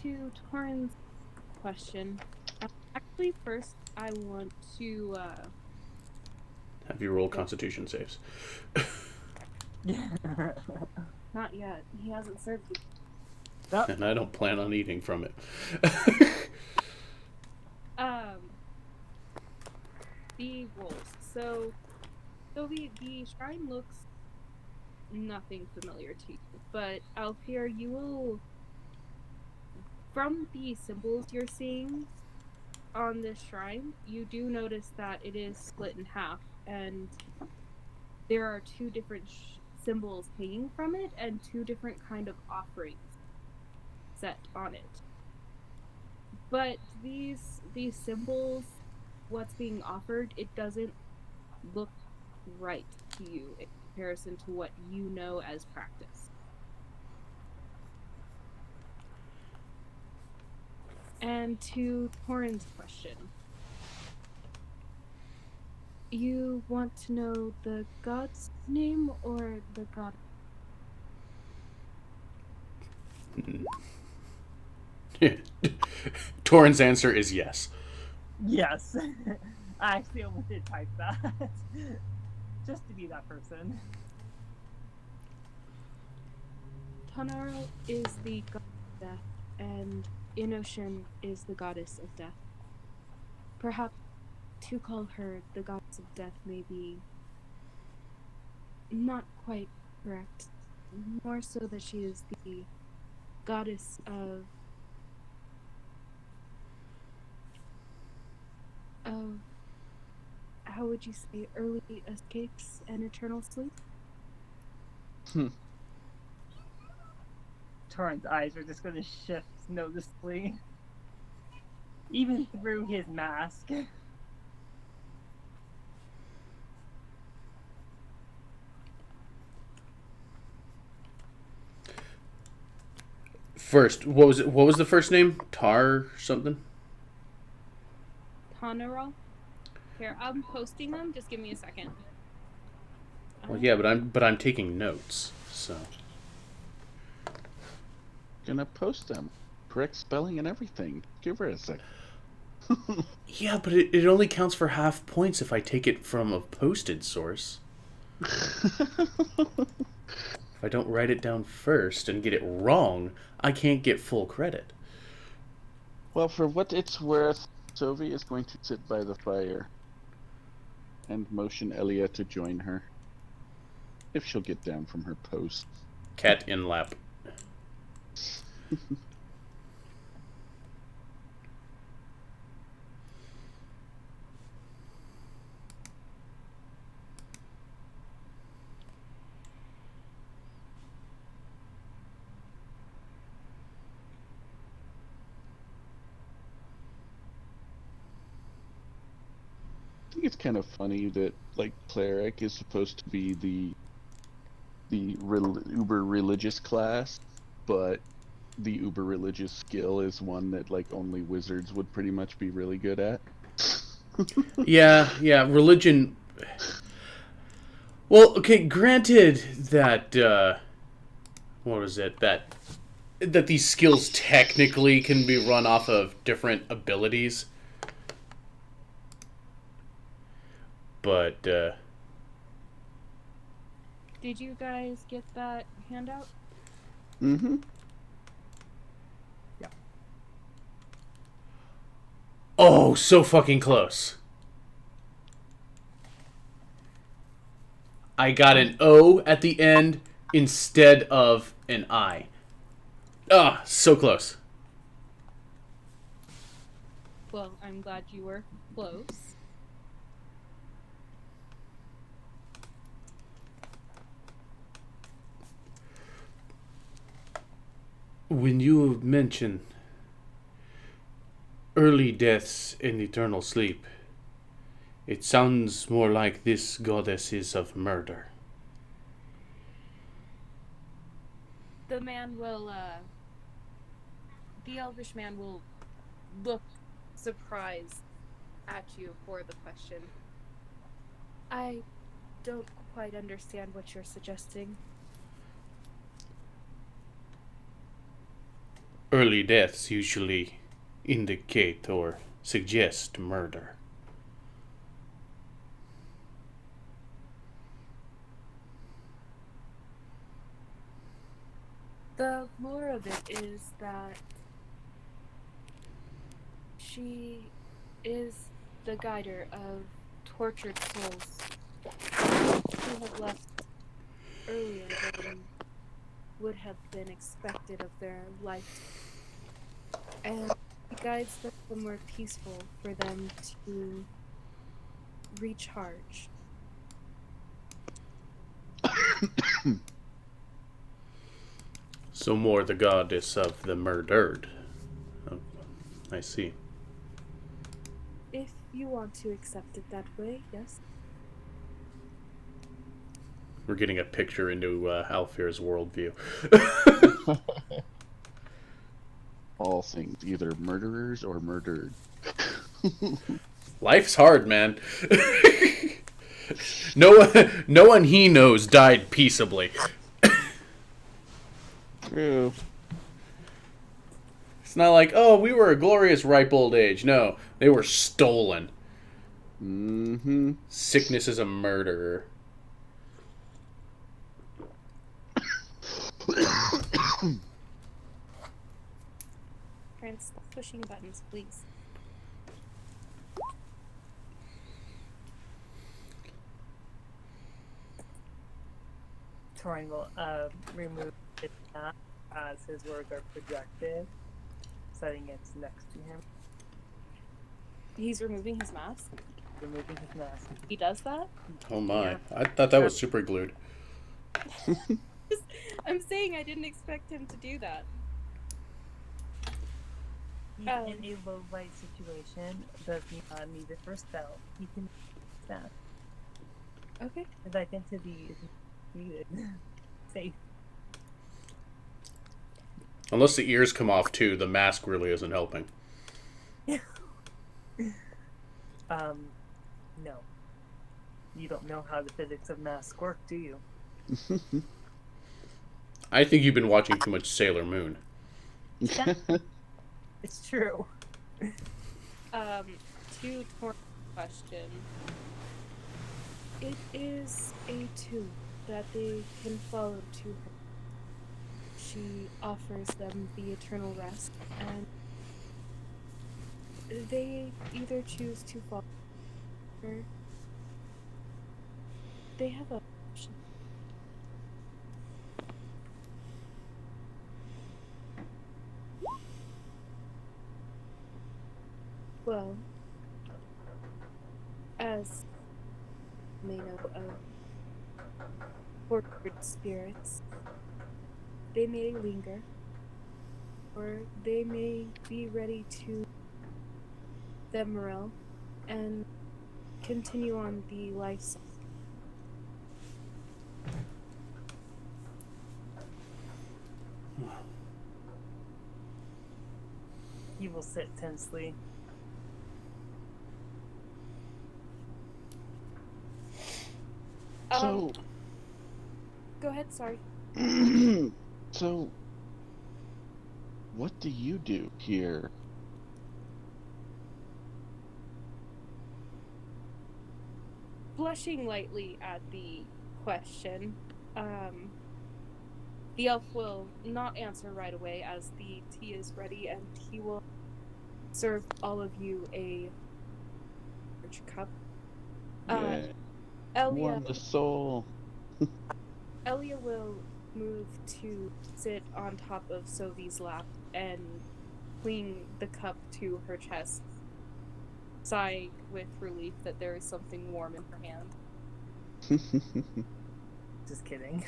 To Torin's question, actually, first I want to Have you roll Constitution saves? not yet. He hasn't served you. Oh, And I don't plan on eating from it. The rolls. So the shrine looks nothing familiar to you, but Alfir, you will, from the symbols you're seeing, on this shrine, you do notice that it is split in half, and there are two different symbols hanging from it, and two different kind of offerings set on it. But these symbols, what's being offered, it doesn't look right to you in comparison to what you know as practice. And to Torin's question, you want to know the god's name or the god? Torin's answer is yes. Yes. I actually almost did type that. Just to be that person. Tanaro is the god of death, and Inoshin is the goddess of death. Perhaps to call her the goddess of death may be not quite correct. More so that she is the goddess of how would you say, early escapes and eternal sleep? Torrent's eyes are just going to shift noticeably. Even through his mask. First, what was it? What was the first name? Tar something? Tanaro? Here, I'm posting them. Just give me a second. Well, yeah, but I'm taking notes, so. Gonna post them. Correct spelling and everything. Give her a sec. Yeah, but it only counts for half points if I take it from a posted source. If I don't write it down first and get it wrong, I can't get full credit. Well, for what it's worth, Sophie is going to sit by the fire and motion Elia to join her. If she'll get down from her post. Cat in lap. I think it's kind of funny that, like, cleric is supposed to be the uber religious class, but the uber religious skill is one that, like, only wizards would pretty much be really good at. Yeah, religion. Well, okay, granted that what was it? That these skills technically can be run off of different abilities. But Did you guys get that handout? Mm-hmm. Yeah. Oh, so fucking close. I got an O at the end instead of an I. Ah, so close. Well, I'm glad you were close. When you mention early deaths and eternal sleep, it sounds more like this goddess is of murder. The man will, the elvish man will look surprised at you for the question. I don't quite understand what you're suggesting. Early deaths usually indicate or suggest murder. The lore of it is that she is the guider of tortured souls who have left earlier than would have been expected of their life. And guides them somewhere peaceful for them to recharge. So more the goddess of the murdered. Oh, I see. If you want to accept it that way, yes. We're getting a picture into Alfir's worldview. All things, either murderers or murdered. Life's hard, man. No one he knows died peaceably. True. It's not like, oh, we were a glorious ripe old age. No, they were stolen. Mm-hmm. Sickness is a murderer. Parents, stop pushing buttons, please. Torin will remove his mask as his words are projected, setting it next to him. He's removing his mask. Removing his mask. He does that? Oh my. Yeah. I thought that was super glued. I'm saying I didn't expect him to do that. He's in a low light situation, does not need it for spell. He can staff. Okay. His identity is needed. Safe. Unless the ears come off too, the mask really isn't helping. No. You don't know how the physics of mask work, do you? I think you've been watching too much Sailor Moon. It's true. To Torn's question. It is a tool that they can follow to her. She offers them the eternal rest, and they either choose to follow her. They have a option. Well, as you may know of tortured spirits, they may linger, or they may be ready to ephemeral and continue on the life cycle. He will sit tensely. So, Go ahead, sorry. so, what do you do here? Blushing lightly at the question, the elf will not answer right away as the tea is ready, and he will serve all of you a large cup. Yeah. Elia, Warm the soul. Elia will move to sit on top of Sovi's lap and cling the cup to her chest, sighing with relief that there is something warm in her hand. Just kidding.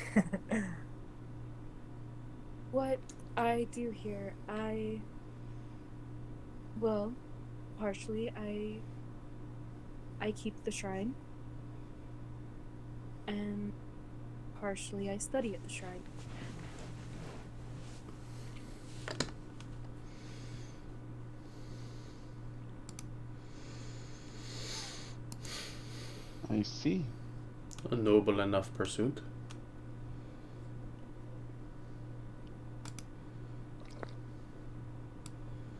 What I do here, well, partially I keep the shrine, and partially I study at the shrine. I see. A noble enough pursuit.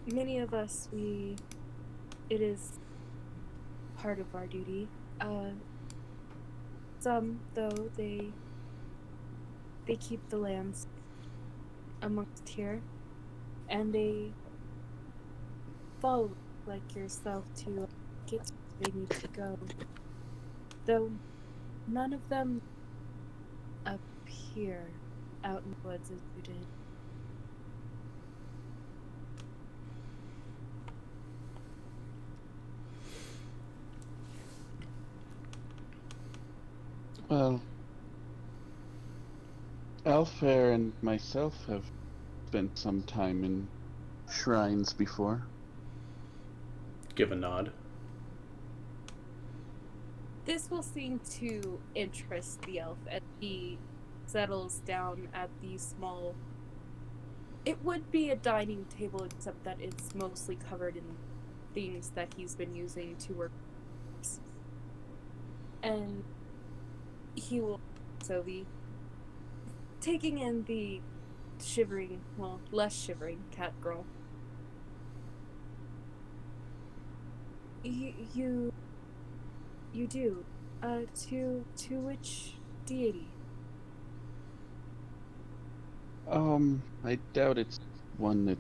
Many of us, it is part of our duty. Some, though, they keep the lands amongst here, and they follow, like yourself, to get where they need to go. Though none of them appear out in the woods as you did. Well, Alfair and myself have spent some time in shrines before. Give a nod. This will seem to interest the elf as he settles down at the small. It would be a dining table, except that it's mostly covered in things that he's been using to work. And he will also be taking in the shivering, well, less shivering cat girl. You do. To which deity? I doubt it's one that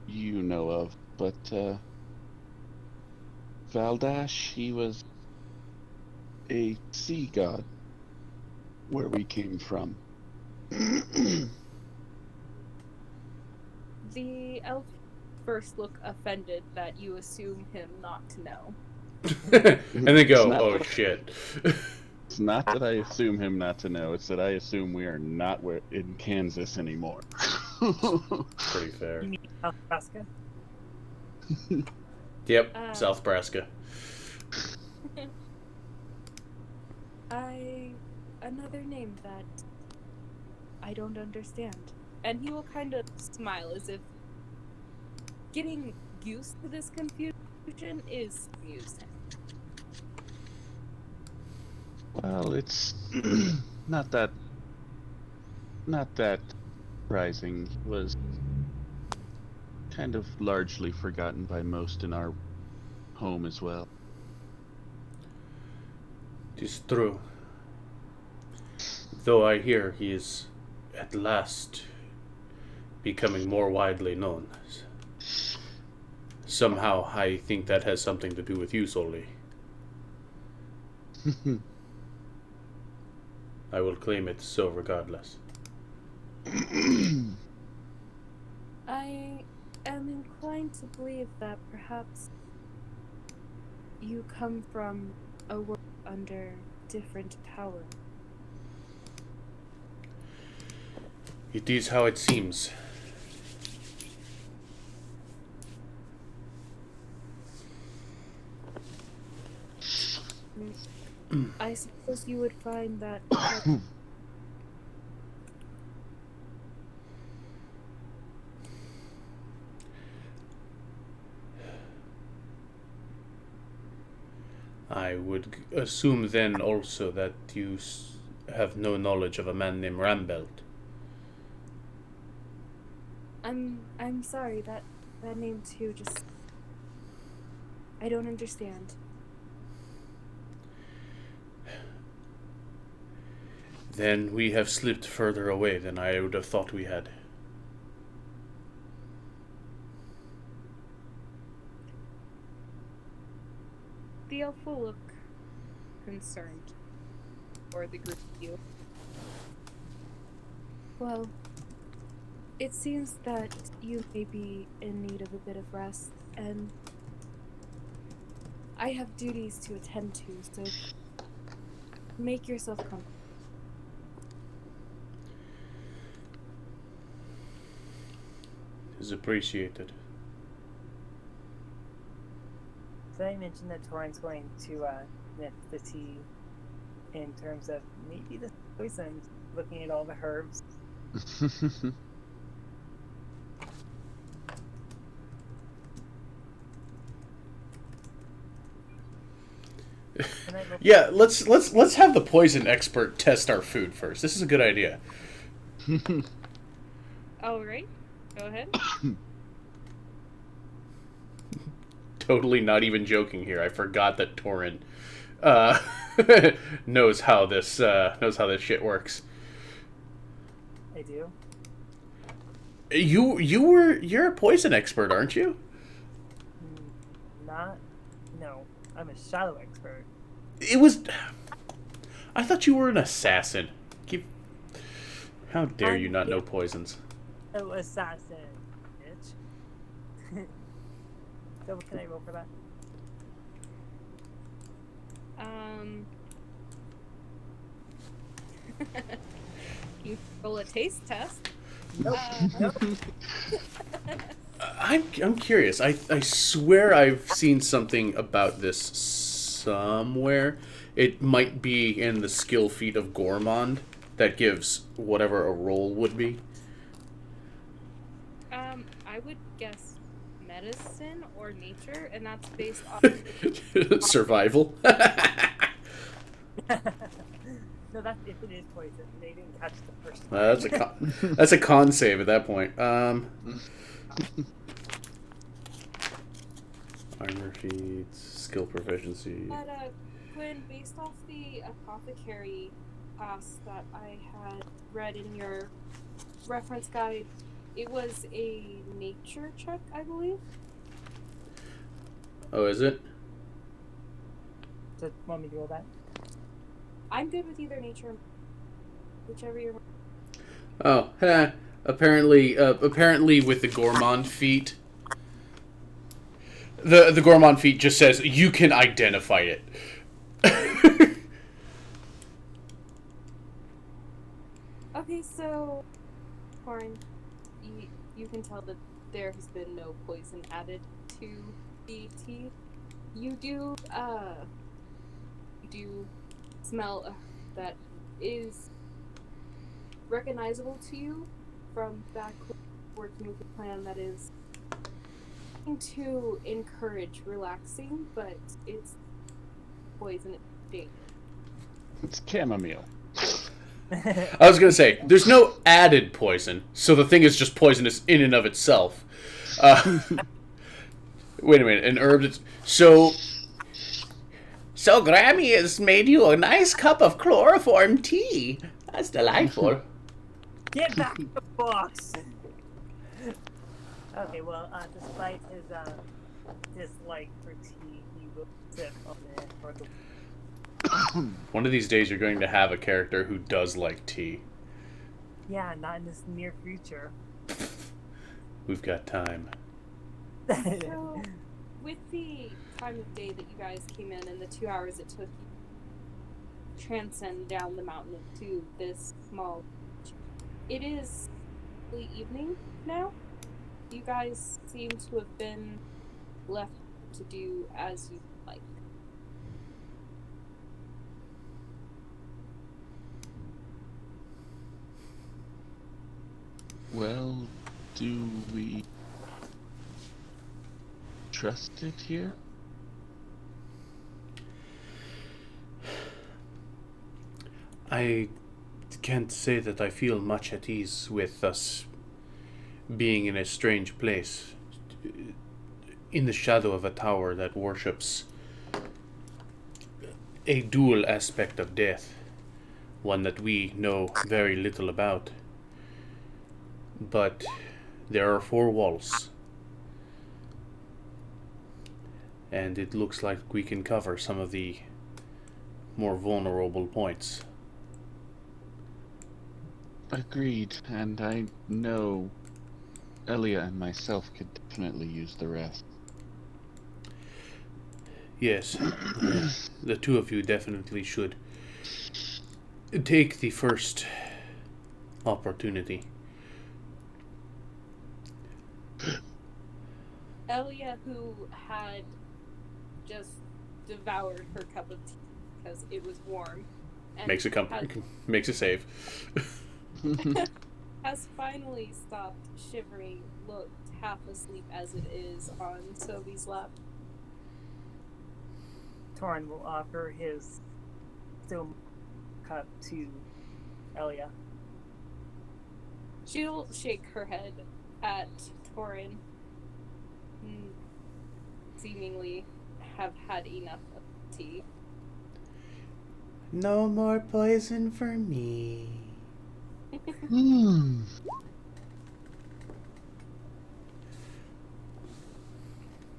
you know of, but, Valdash, he was a sea god where we came from. The elf first look offended that you assume him not to know. And they go, It's not oh that- shit. It's not that I assume him not to know, it's that I assume we are not in Kansas anymore. Pretty fair. You mean South Nebraska? Yep, Uh, South Nebraska. Another name that I don't understand. And he will kind of smile as if getting used to this confusion is amusing. Well, it's not that surprising. He was kind of largely forgotten by most in our home as well. It is true. Though I hear he is at last becoming more widely known. Somehow I think that has something to do with you, Soli. I will claim it so regardless. I am inclined to believe that perhaps you come from a world under different power. It is how it seems. I suppose you would find that I would assume then also that you have no knowledge of a man named Rambelt. I'm sorry, that name too just I don't understand. Then we have slipped further away than I would have thought we had. The elf will look concerned for the group of you. Well, it seems that you may be in need of a bit of rest, and I have duties to attend to, so make yourself comfortable. It is appreciated. Did I mention that Torin's going to nip the tea in terms of maybe the poison, looking at all the herbs? Can I roll- Yeah, let's have the poison expert test our food first. This is a good idea. All right, go ahead. Totally not even joking here. I forgot that Torin knows how this shit works. I do. You're a poison expert, aren't you? No. I'm a shadow expert. I thought you were an assassin. How dare you not know poisons? Oh, assassin, bitch. So what can I roll for that? You roll a taste test. Nope. Nope. I'm curious. I swear I've seen something about this somewhere. It might be in the skill feat of Gourmand that gives whatever a roll would be. I would guess medicine or nature, and that's based off. Survival. No, that's if it is poison. They didn't catch the first one. That's a con save at that point. Armor feats, skill proficiency. But Quinn, based off the apothecary class that I had read in your reference guide, it was a nature check, I believe. Oh, is it? So, want me to roll that? I'm good with either nature, or whichever you're. Oh, apparently with the Gourmand feat, the Gourmand feat just says you can identify it. Okay, so, Corin, you can tell that there has been no poison added to the tea. You do smell that is recognizable to you from back working with the plan that is to encourage relaxing, but it's poison. It's chamomile. I was gonna say there's no added poison, so the thing is just poisonous in and of itself. Wait a minute, an herb that's so Grammy has made you a nice cup of chloroform tea. That's delightful. Get back to the box! Okay, well, despite his dislike for tea, he will sip on it for the. One of these days you're going to have a character who does like tea. Yeah, not in this near future. We've got time. So, with the time of day that you guys came in and the 2 hours it took you to transcend down the mountain to this small, it is late evening now. You guys seem to have been left to do as you like. Well, do we trust it here? I can't say that I feel much at ease with us being in a strange place, in the shadow of a tower that worships a dual aspect of death, one that we know very little about. But there are 4 walls, and it looks like we can cover some of the more vulnerable points. Agreed, and I know Elia and myself could definitely use the rest. Yes, the 2 of you definitely should take the first opportunity. Elia, who had just devoured her cup of tea because it was warm, and Makes a save. has finally stopped shivering, looked half asleep as it is on Toby's lap. Torin will offer his still cup to Elia. She'll shake her head at Torin, seemingly have had enough of tea. No more poison for me.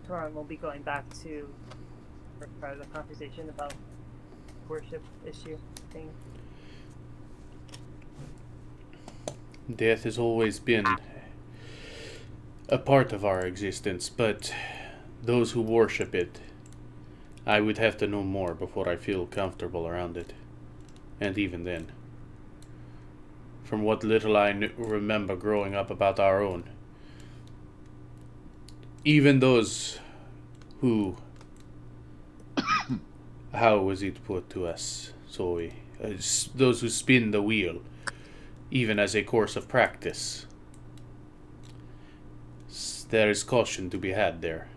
Torin will be going back to part of the conversation about worship issue thing. Death has always been a part of our existence, but those who worship it, I would have to know more before I feel comfortable around it. And even then. from what little I remember growing up about our own. Even those who... How was it put to us, Zoe? Those who spin the wheel, even as a course of practice. There is caution to be had there.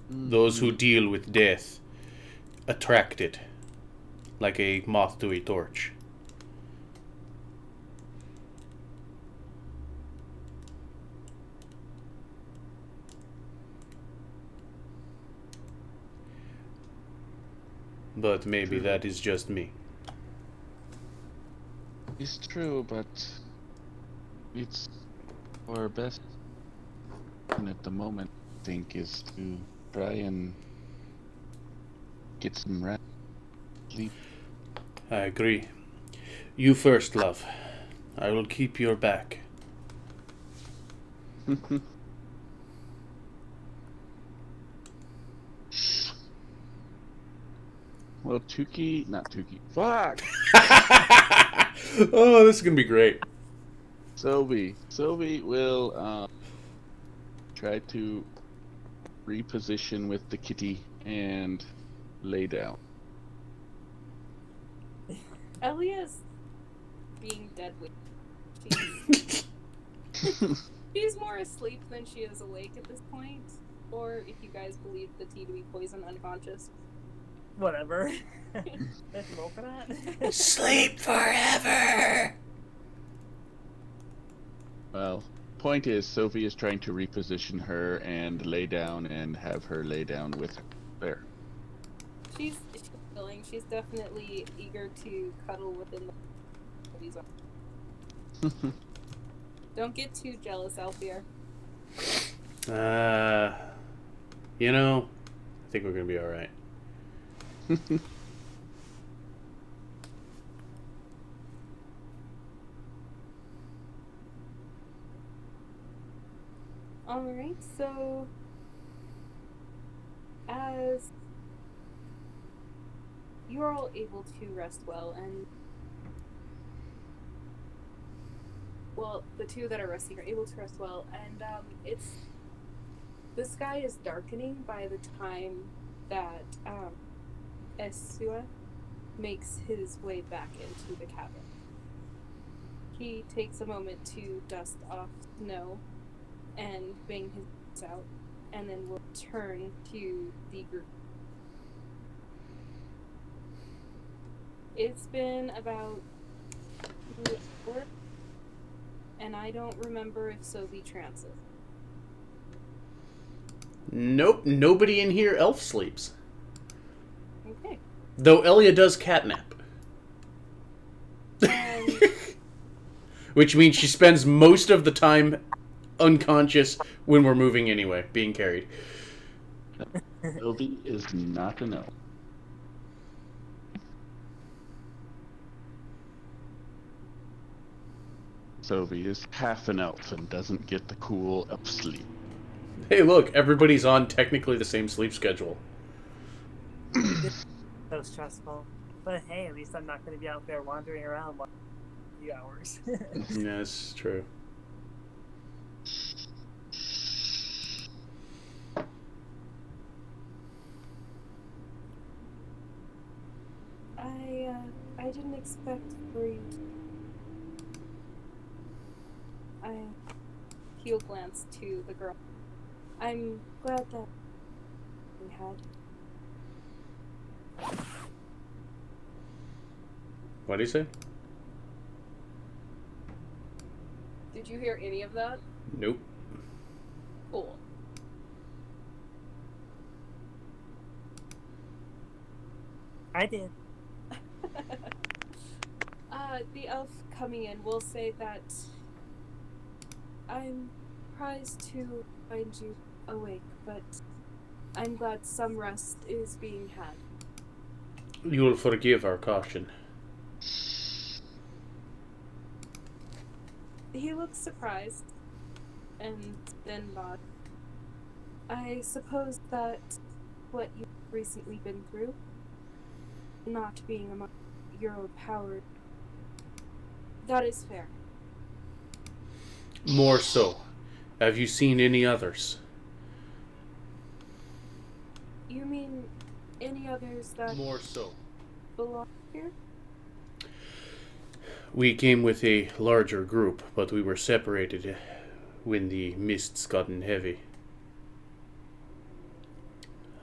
Those who deal with death attract it, like a moth to a torch. But maybe that is just me. It's true, but it's our best at the moment, I think, is to try and get some rest, sleep. I agree. You first, love. I will keep your back. Well, not Tukey. Fuck! Oh, this is gonna be great. Sophie will try to reposition with the kitty and lay down. Elia's being dead with. She's more asleep than she is awake at this point. Or if you guys believe the tea to be poison, unconscious. Whatever. Let's roll for that. Sleep forever! Well, point is, Sophie is trying to reposition her and lay down and have her lay down with her there. She's feeling. She's definitely eager to cuddle within these arms. Don't get too jealous, Alfear. You know, I think we're gonna be alright. Alright, so as you're all able to rest well, and well, the two that are resting are able to rest well, and the sky is darkening by the time that Esua makes his way back into the cabin. He takes a moment to dust off snow and bang his boots out, and then will turn to the group. It's been about 2 hours, and I don't remember if Sophie trances. Nope, nobody in here elf sleeps. Okay. Though Elia does catnap. And Which means she spends most of the time unconscious when we're moving anyway, being carried. Sophie is not an elf. Sophie is half an elf and doesn't get the cool elf sleep. Hey, look, everybody's on technically the same sleep schedule. So stressful. But hey, at least I'm not going to be out there wandering around for a few hours. Yeah, that's true. I didn't expect for you to... He'll glance to the girl. I'm glad that we had. What do you say? Did you hear any of that? Nope. Cool. I did. The elf coming in will say that I'm surprised to find you awake, but I'm glad some rest is being had. You will forgive our caution. He looks surprised, and then nods. I suppose that what you've recently been through, not being among your powered That is fair. More so. Have you seen any others? You mean any others that More so. belong here? We came with a larger group, but we were separated when the mists gotten heavy.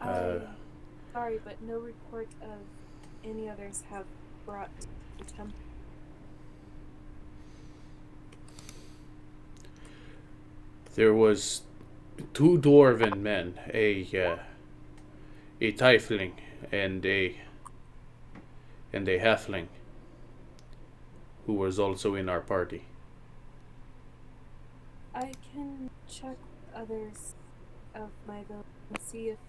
Sorry, but no report of any others have brought the temple. There was two dwarven men, a tiefling and a halfling, who was also in our party. I can check others of my village and see if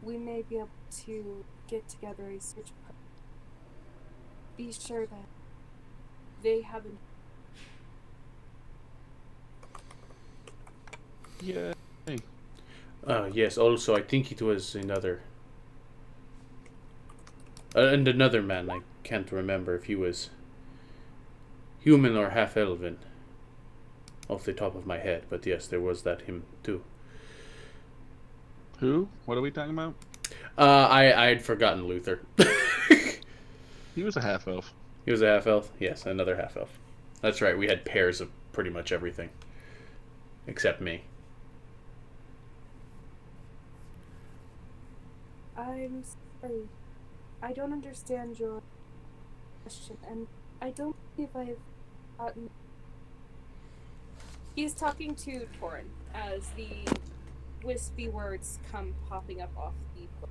we may be able to get together a search party. Be sure that they haven't. Yeah. Yes, also, I think it was another. And another man, I can't remember if he was human or half-elven off the top of my head, but yes, there was that him too. Who? What are we talking about? I had forgotten Luther. He was a half elf. He was a half-elf? Yes, another half-elf. That's right, we had pairs of pretty much everything. Except me. I'm sorry. I don't understand your question, and I don't believe I've gotten. He's talking to Torin as the wispy words come popping up off the book.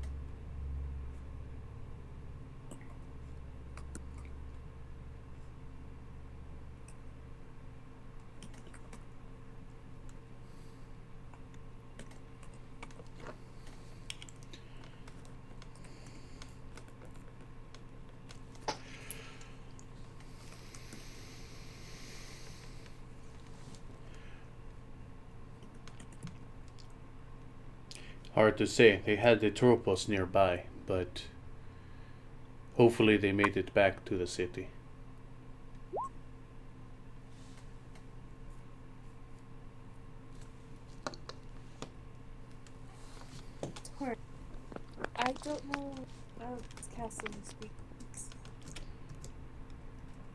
Hard to say. They had the Tropos nearby, but hopefully they made it back to the city. Torin, I don't know about this castle this week.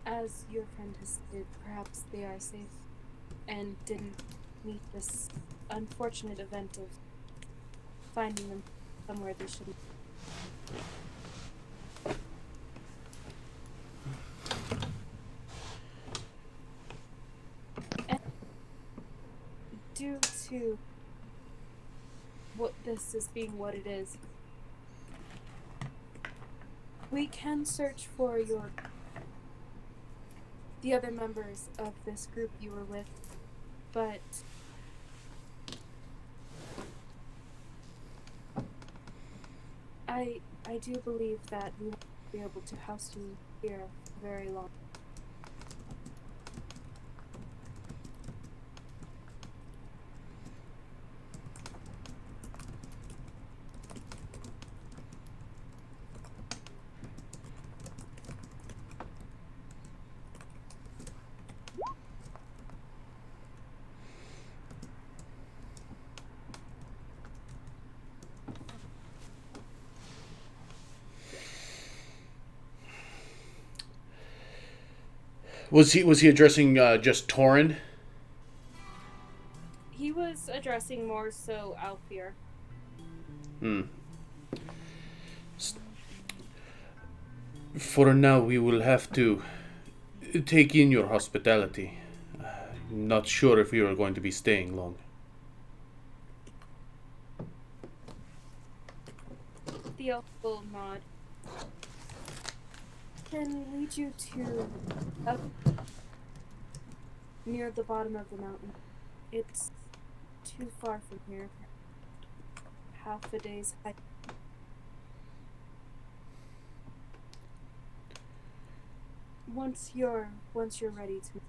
As your friend has stated, perhaps they are safe and didn't meet this unfortunate event of finding them somewhere they shouldn't. And due to what this is being what it is, we can search for the other members of this group you were with, but I do believe that we won't be able to house you here for very long. Was he addressing just Torin? He was addressing more so Alfir. For now, we will have to take in your hospitality. Not sure if we are going to be staying long. The elf will nod. Can lead you to up near the bottom of the mountain. It's too far from here. Half a day's hike. Once you're ready to.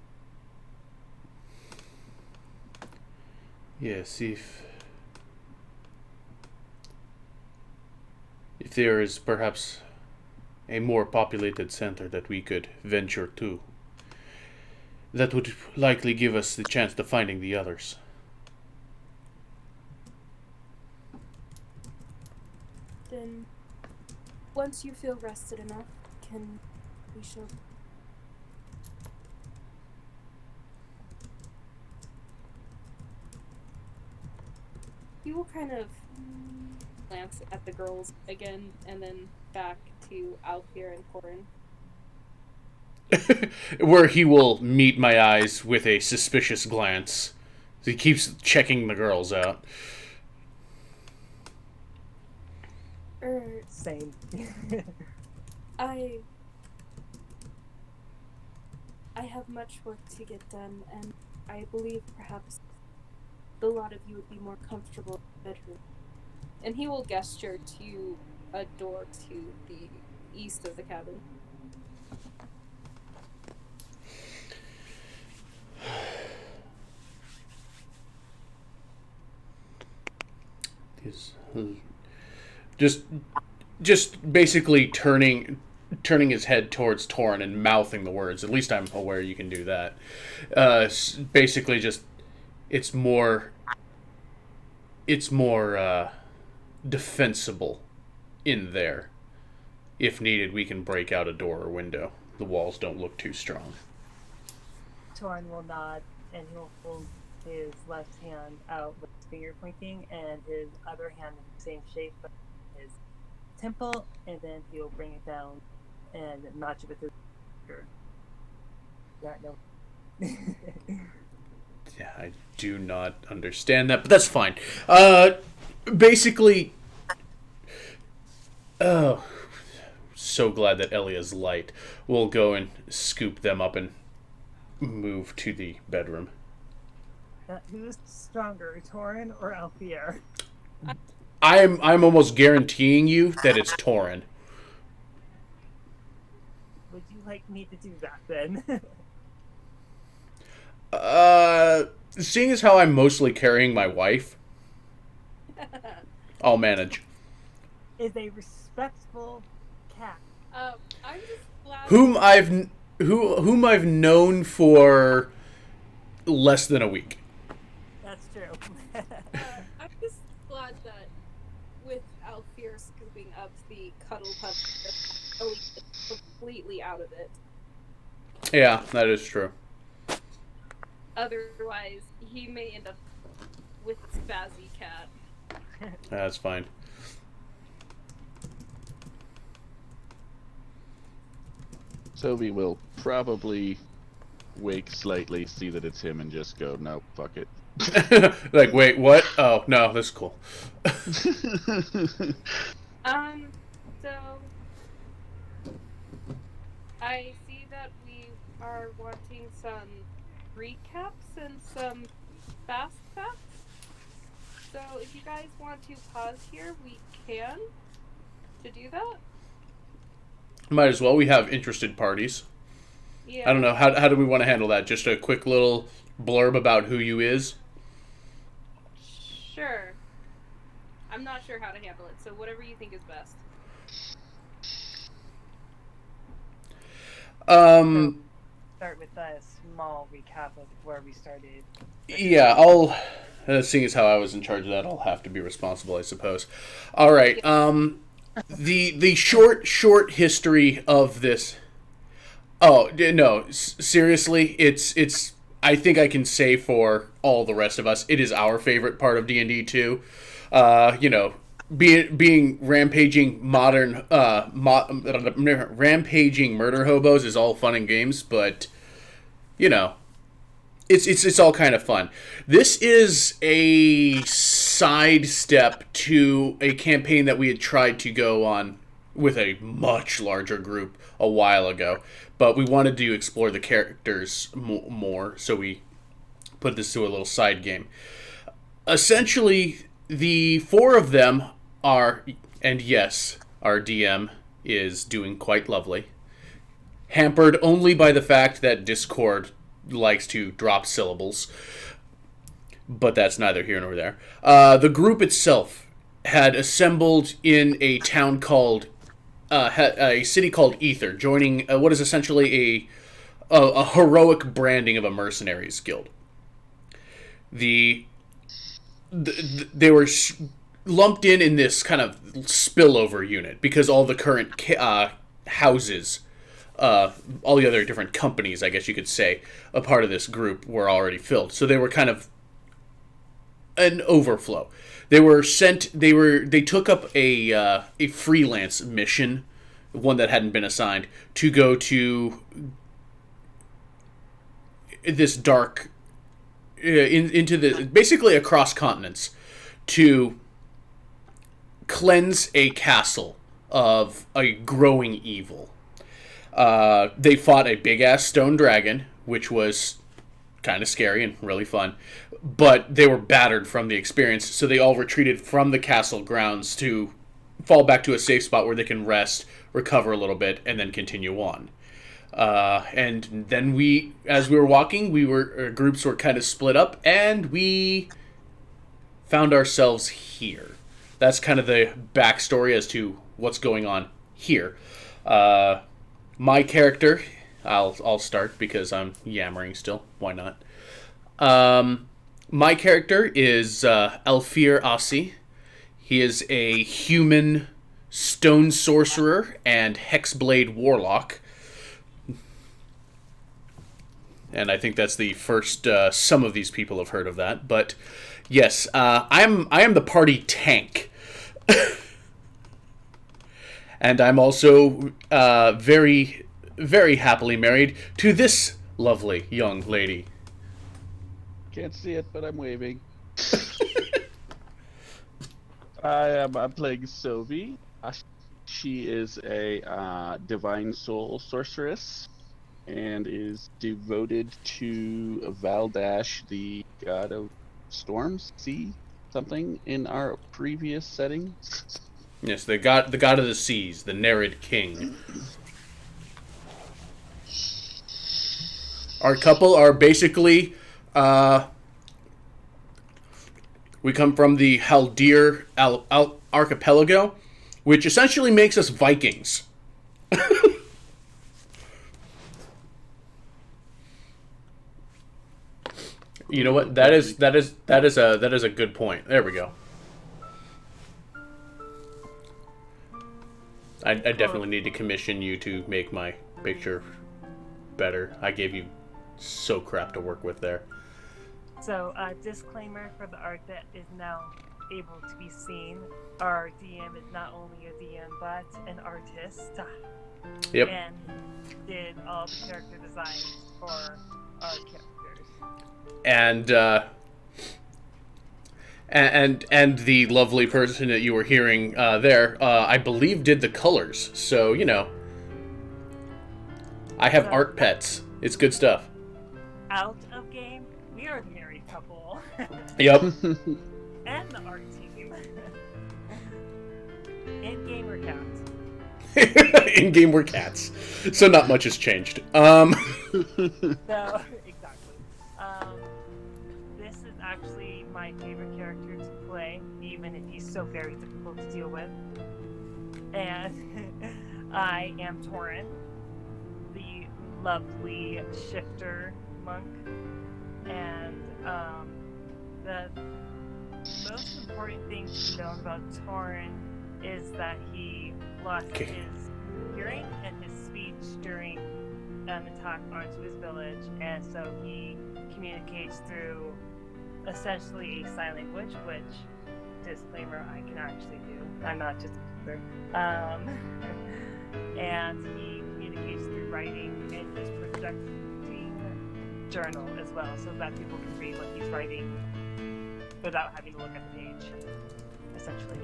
Yes, if there is perhaps a more populated center that we could venture to, That would likely give us the chance to finding the others. Then, once you feel rested enough, we shall. He will kind of glance at the girls again, and then back to Alfir and Corin. Where he will meet my eyes with a suspicious glance. He keeps checking the girls out. Same. I have much work to get done, and I believe perhaps the lot of you would be more comfortable in the bedroom. And he will gesture to a door to the east of the cabin. Just basically turning his head towards Torin and mouthing the words. At least I'm aware you can do that. Basically, just it's more defensible in there. If needed, we can break out a door or window. The walls don't look too strong. Torin will nod, and he'll hold his left hand out with his finger pointing, and his other hand in the same shape, but his temple, and then he'll bring it down and notch it with his finger. Yeah, no. Yeah, I do not understand that, but that's fine. Basically, oh, so glad that Elia's light. We'll go and scoop them up and move to the bedroom. Who's stronger, Torin or Alfir? I'm almost guaranteeing you that it's Torin. Would you like me to do that then? Seeing as how I'm mostly carrying my wife, I'll manage. Is a respectful cat. I'm just glad. Whom I've known for less than a week. That's true. I'm just glad that with Alfir scooping up the cuddle pup, Ellie is completely out of it. Yeah, that is true. Otherwise, he may end up with Spazzy Cat. That's fine. Toby will probably wake slightly, see that it's him, and just go, no, fuck it. Like, wait, what? Oh, no, that's cool. So I see that we are wanting some recaps and some fast facts. So if you guys want to pause here, we can to do that. Might as well. We have interested parties. Yeah. I don't know. How do we want to handle that? Just a quick little blurb about who you is? Sure. I'm not sure how to handle it, so whatever you think is best. Start with a small recap of where we started. Yeah, I'll... seeing as how I was in charge of that, I'll have to be responsible, I suppose. All right. The short history of this... Oh, no. Seriously, it's... I think I can say for all the rest of us, it is our favorite part of D&D 2. Being rampaging rampaging murder hobos is all fun and games, but it's all kind of fun. This is a sidestep to a campaign that we had tried to go on with a much larger group a while ago, but we wanted to explore the characters more, so we put this to a little side game. Essentially, the four of them are, and yes, our DM is doing quite lovely, hampered only by the fact that Discord likes to drop syllables, but that's neither here nor there. The group itself had assembled in a town called, a city called Ether, joining what is essentially a heroic branding of a mercenaries guild. They were lumped in this kind of spillover unit because all the current houses, all the other different companies, I guess you could say, a part of this group were already filled. So they were kind of an overflow. They were sent. They took up a freelance mission, one that hadn't been assigned, to go to this dark into the basically across continents to cleanse a castle of a growing evil. They fought a big ass stone dragon, which was kind of scary and really fun, but they were battered from the experience, so they all retreated from the castle grounds to fall back to a safe spot where they can rest, recover a little bit, and then continue on. And then as we were walking, groups were kind of split up, and we found ourselves here. That's kind of the backstory as to what's going on here. My character, I'll start because I'm yammering still. Why not? My character is Alfir Asi. He is a human stone sorcerer and hexblade warlock. And I think that's the first some of these people have heard of that. But yes, I am the party tank. And I'm also very, very happily married to this lovely young lady. Can't see it, but I'm waving. I'm playing Sovi. She is a divine soul sorceress and is devoted to Valdash, the god of storms, sea, something in our previous setting. Yes, the god of the seas, the Nerid king. Our couple are basically, we come from the Haldir archipelago, which essentially makes us Vikings. You know what? That is a good point. There we go. I definitely need to commission you to make my picture better. I gave you so crap to work with there. So, disclaimer for the art that is now able to be seen. Our DM is not only a DM, but an artist. Yep. And did all the character designs for our characters. And the lovely person that you were hearing there, I believe did the colors. So, you know, I have art pets. It's good stuff. Out of game, we are the married couple. Yep. And the art team. In game we're cats. In game we're cats. So not much has changed. So, exactly. This is actually my favorite character to play, even if he's so very difficult to deal with. And I am Torin, the lovely shifter monk. And the most important thing to know about Torin is that he lost his hearing and his speech during an attack onto his village, and so he communicates through essentially a sign language, which, disclaimer, I can actually do. I'm not just a computer. And he communicates through writing in his projecting journal as well, so that people can read what he's writing without having to look at the page, essentially.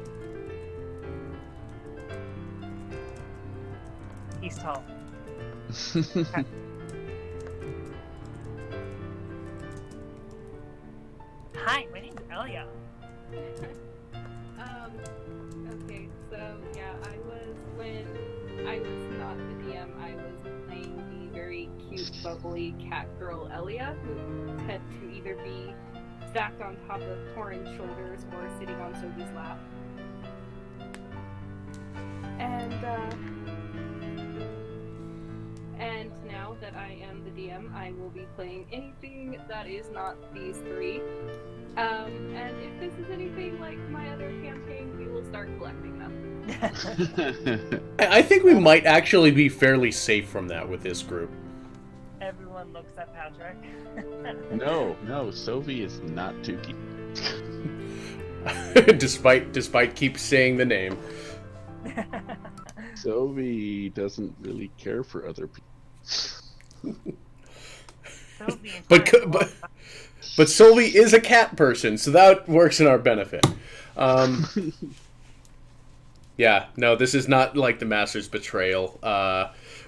He's tall. Hi, my name's Elia. Okay, so yeah, when I was not the DM, I was playing the very cute, bubbly cat girl Elia, who had to either be stacked on top of Torin's shoulders or sitting on Sophie's lap. And And now that I am the DM, I will be playing anything that is not these three. And if this is anything like my other campaign, we will start collecting them. I think we might actually be fairly safe from that with this group. Everyone looks at Patrick. No, Sophie is not too keen. despite keep saying the name. Sophie doesn't really care for other people. But Sylvie is a cat person, so that works in our benefit. Yeah, no, this is not like the Master's Betrayal.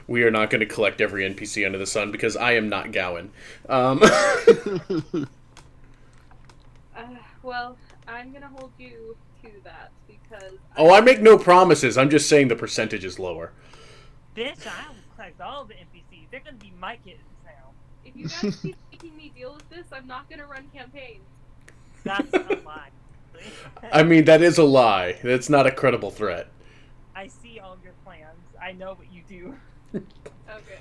We are not going to collect every NPC under the sun because I am not Gowan. Well, I'm gonna hold you to that because. I make no promises. I'm just saying the percentage is lower. Bitch, I will collect all the NPCs. They're gonna be my kids now. If you guys keep making me deal with this, I'm not gonna run campaigns. That's a lie. I mean, that is a lie. That's not a credible threat. I see all your plans. I know what you do. Okay.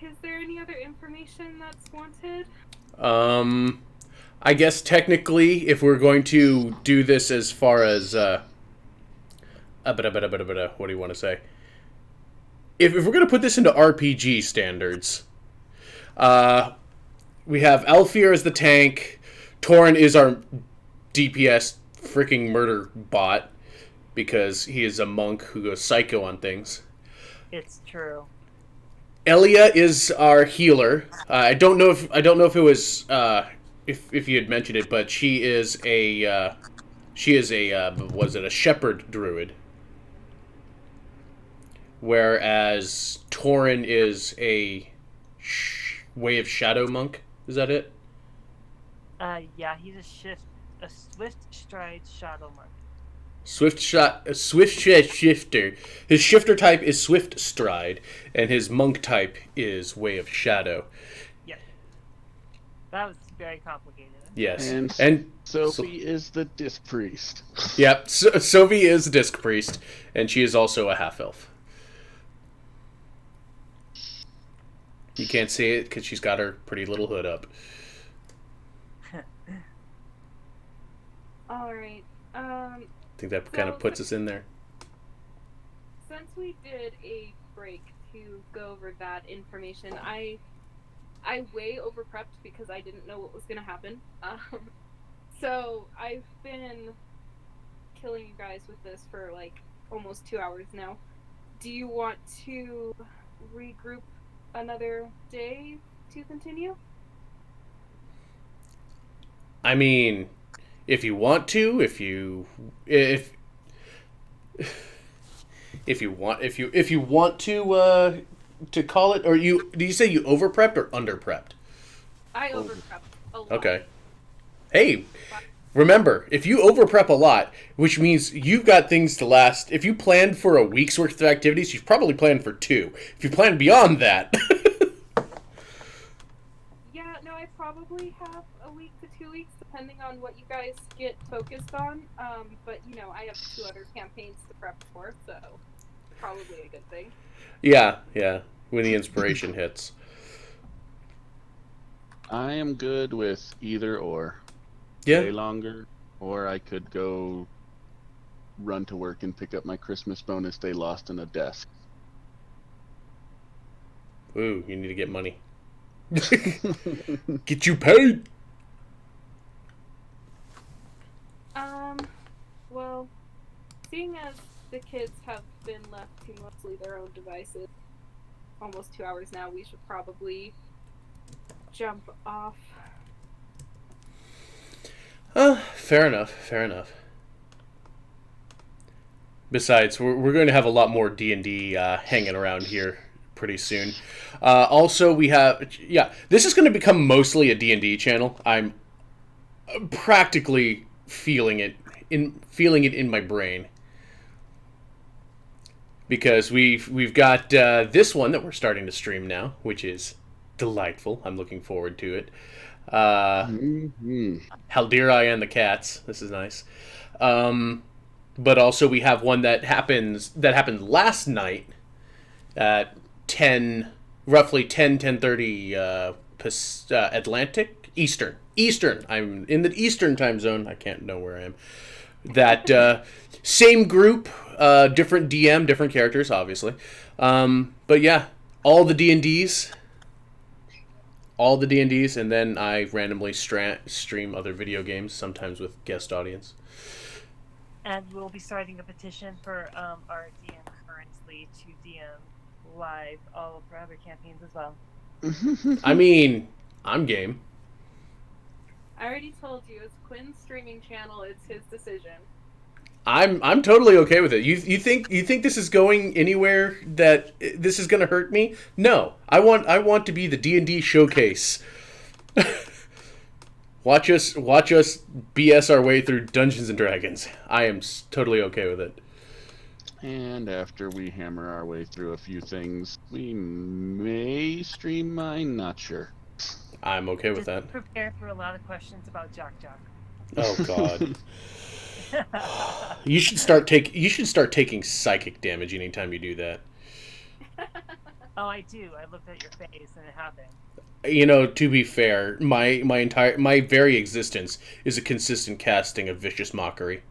Is there any other information that's wanted? I guess technically, if we're going to do this as far as, what do you want to say? If we're going to put this into RPG standards, we have Alfir as the tank, Torin is our DPS freaking murder bot, because he is a monk who goes psycho on things. It's true. Elia is our healer. I don't know if it was if you had mentioned it, but she is a was it a shepherd druid, whereas Torin is a way of shadow monk. Is that it? Yeah, he's a swift stride shadow monk. Swift shifter. His shifter type is swift stride, and his monk type is way of shadow. Yeah, that was very complicated. Yes, and Sophie is the disc priest. Yep, Sophie is the disc priest, and she is also a half elf. You can't see it because she's got her pretty little hood up. All right. I think that kind of puts us in there. Since we did a break to go over that information, I way over prepped because I didn't know what was going to happen. So I've been killing you guys with this for like almost 2 hours now. Do you want to regroup another day to continue? I mean, if you want to, if you want to call it, or do you say you over prepped or under prepped? I over prepped a lot. Okay. Hey, remember, if you over prep a lot, which means you've got things to last. If you planned for a week's worth of activities, you've probably planned for 2. If you plan beyond that. Yeah, no, I probably have a week to 2 weeks, depending on what you guys get focused on. But you know, I have 2 other campaigns to prep for, so probably a good thing. Yeah, when the inspiration hits. I am good with either or. Yeah. Stay longer, or I could go run to work and pick up my Christmas bonus they lost in a desk. Ooh, you need to get money. Get you paid. Well, seeing as the kids have been left to mostly their own devices almost 2 hours now, we should probably jump off. Fair enough. Besides, we're going to have a lot more D&D hanging around here pretty soon. Also, we have... Yeah, this is going to become mostly a D&D channel. I'm practically feeling it in my brain. Because we've got this one that we're starting to stream now, which is delightful. I'm looking forward to it. Haldira and the Cats. This is nice. but also we have one that happened last night at 10, roughly 10:30 Atlantic Eastern. I'm in the Eastern time zone. I can't know where I am. That same group, different DM, different characters, obviously. But yeah, all the D&Ds, and then I randomly stream other video games, sometimes with guest audience. And we'll be starting a petition for our DM currently to DM live all of our other campaigns as well. I mean, I'm game. I already told you, it's Quinn's streaming channel. It's his decision. I'm totally okay with it. You think this is going anywhere that this is going to hurt me? No. I want to be the D&D showcase. Watch us BS our way through Dungeons and Dragons. I am totally okay with it. And after we hammer our way through a few things, we may stream mine, not sure. I'm okay with that. Prepare for a lot of questions about Jock Jock. Oh God. You should start taking psychic damage anytime you do that. Oh, I do. I looked at your face and it happened. You know, to be fair, my very existence is a consistent casting of vicious mockery.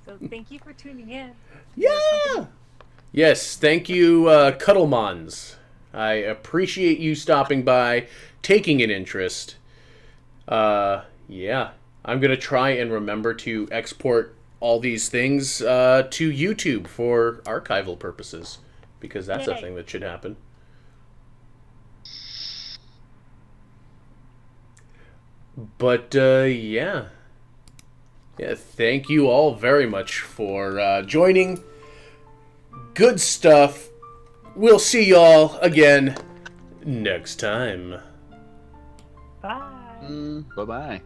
So thank you for tuning in. Yeah. Yes, thank you, Cuddlemons. I appreciate you stopping by, taking an interest. Yeah, I'm gonna try and remember to export all these things to YouTube for archival purposes, because that's a thing that should happen. But yeah, thank you all very much for joining. Good stuff. We'll see y'all again next time. Bye. Bye-bye.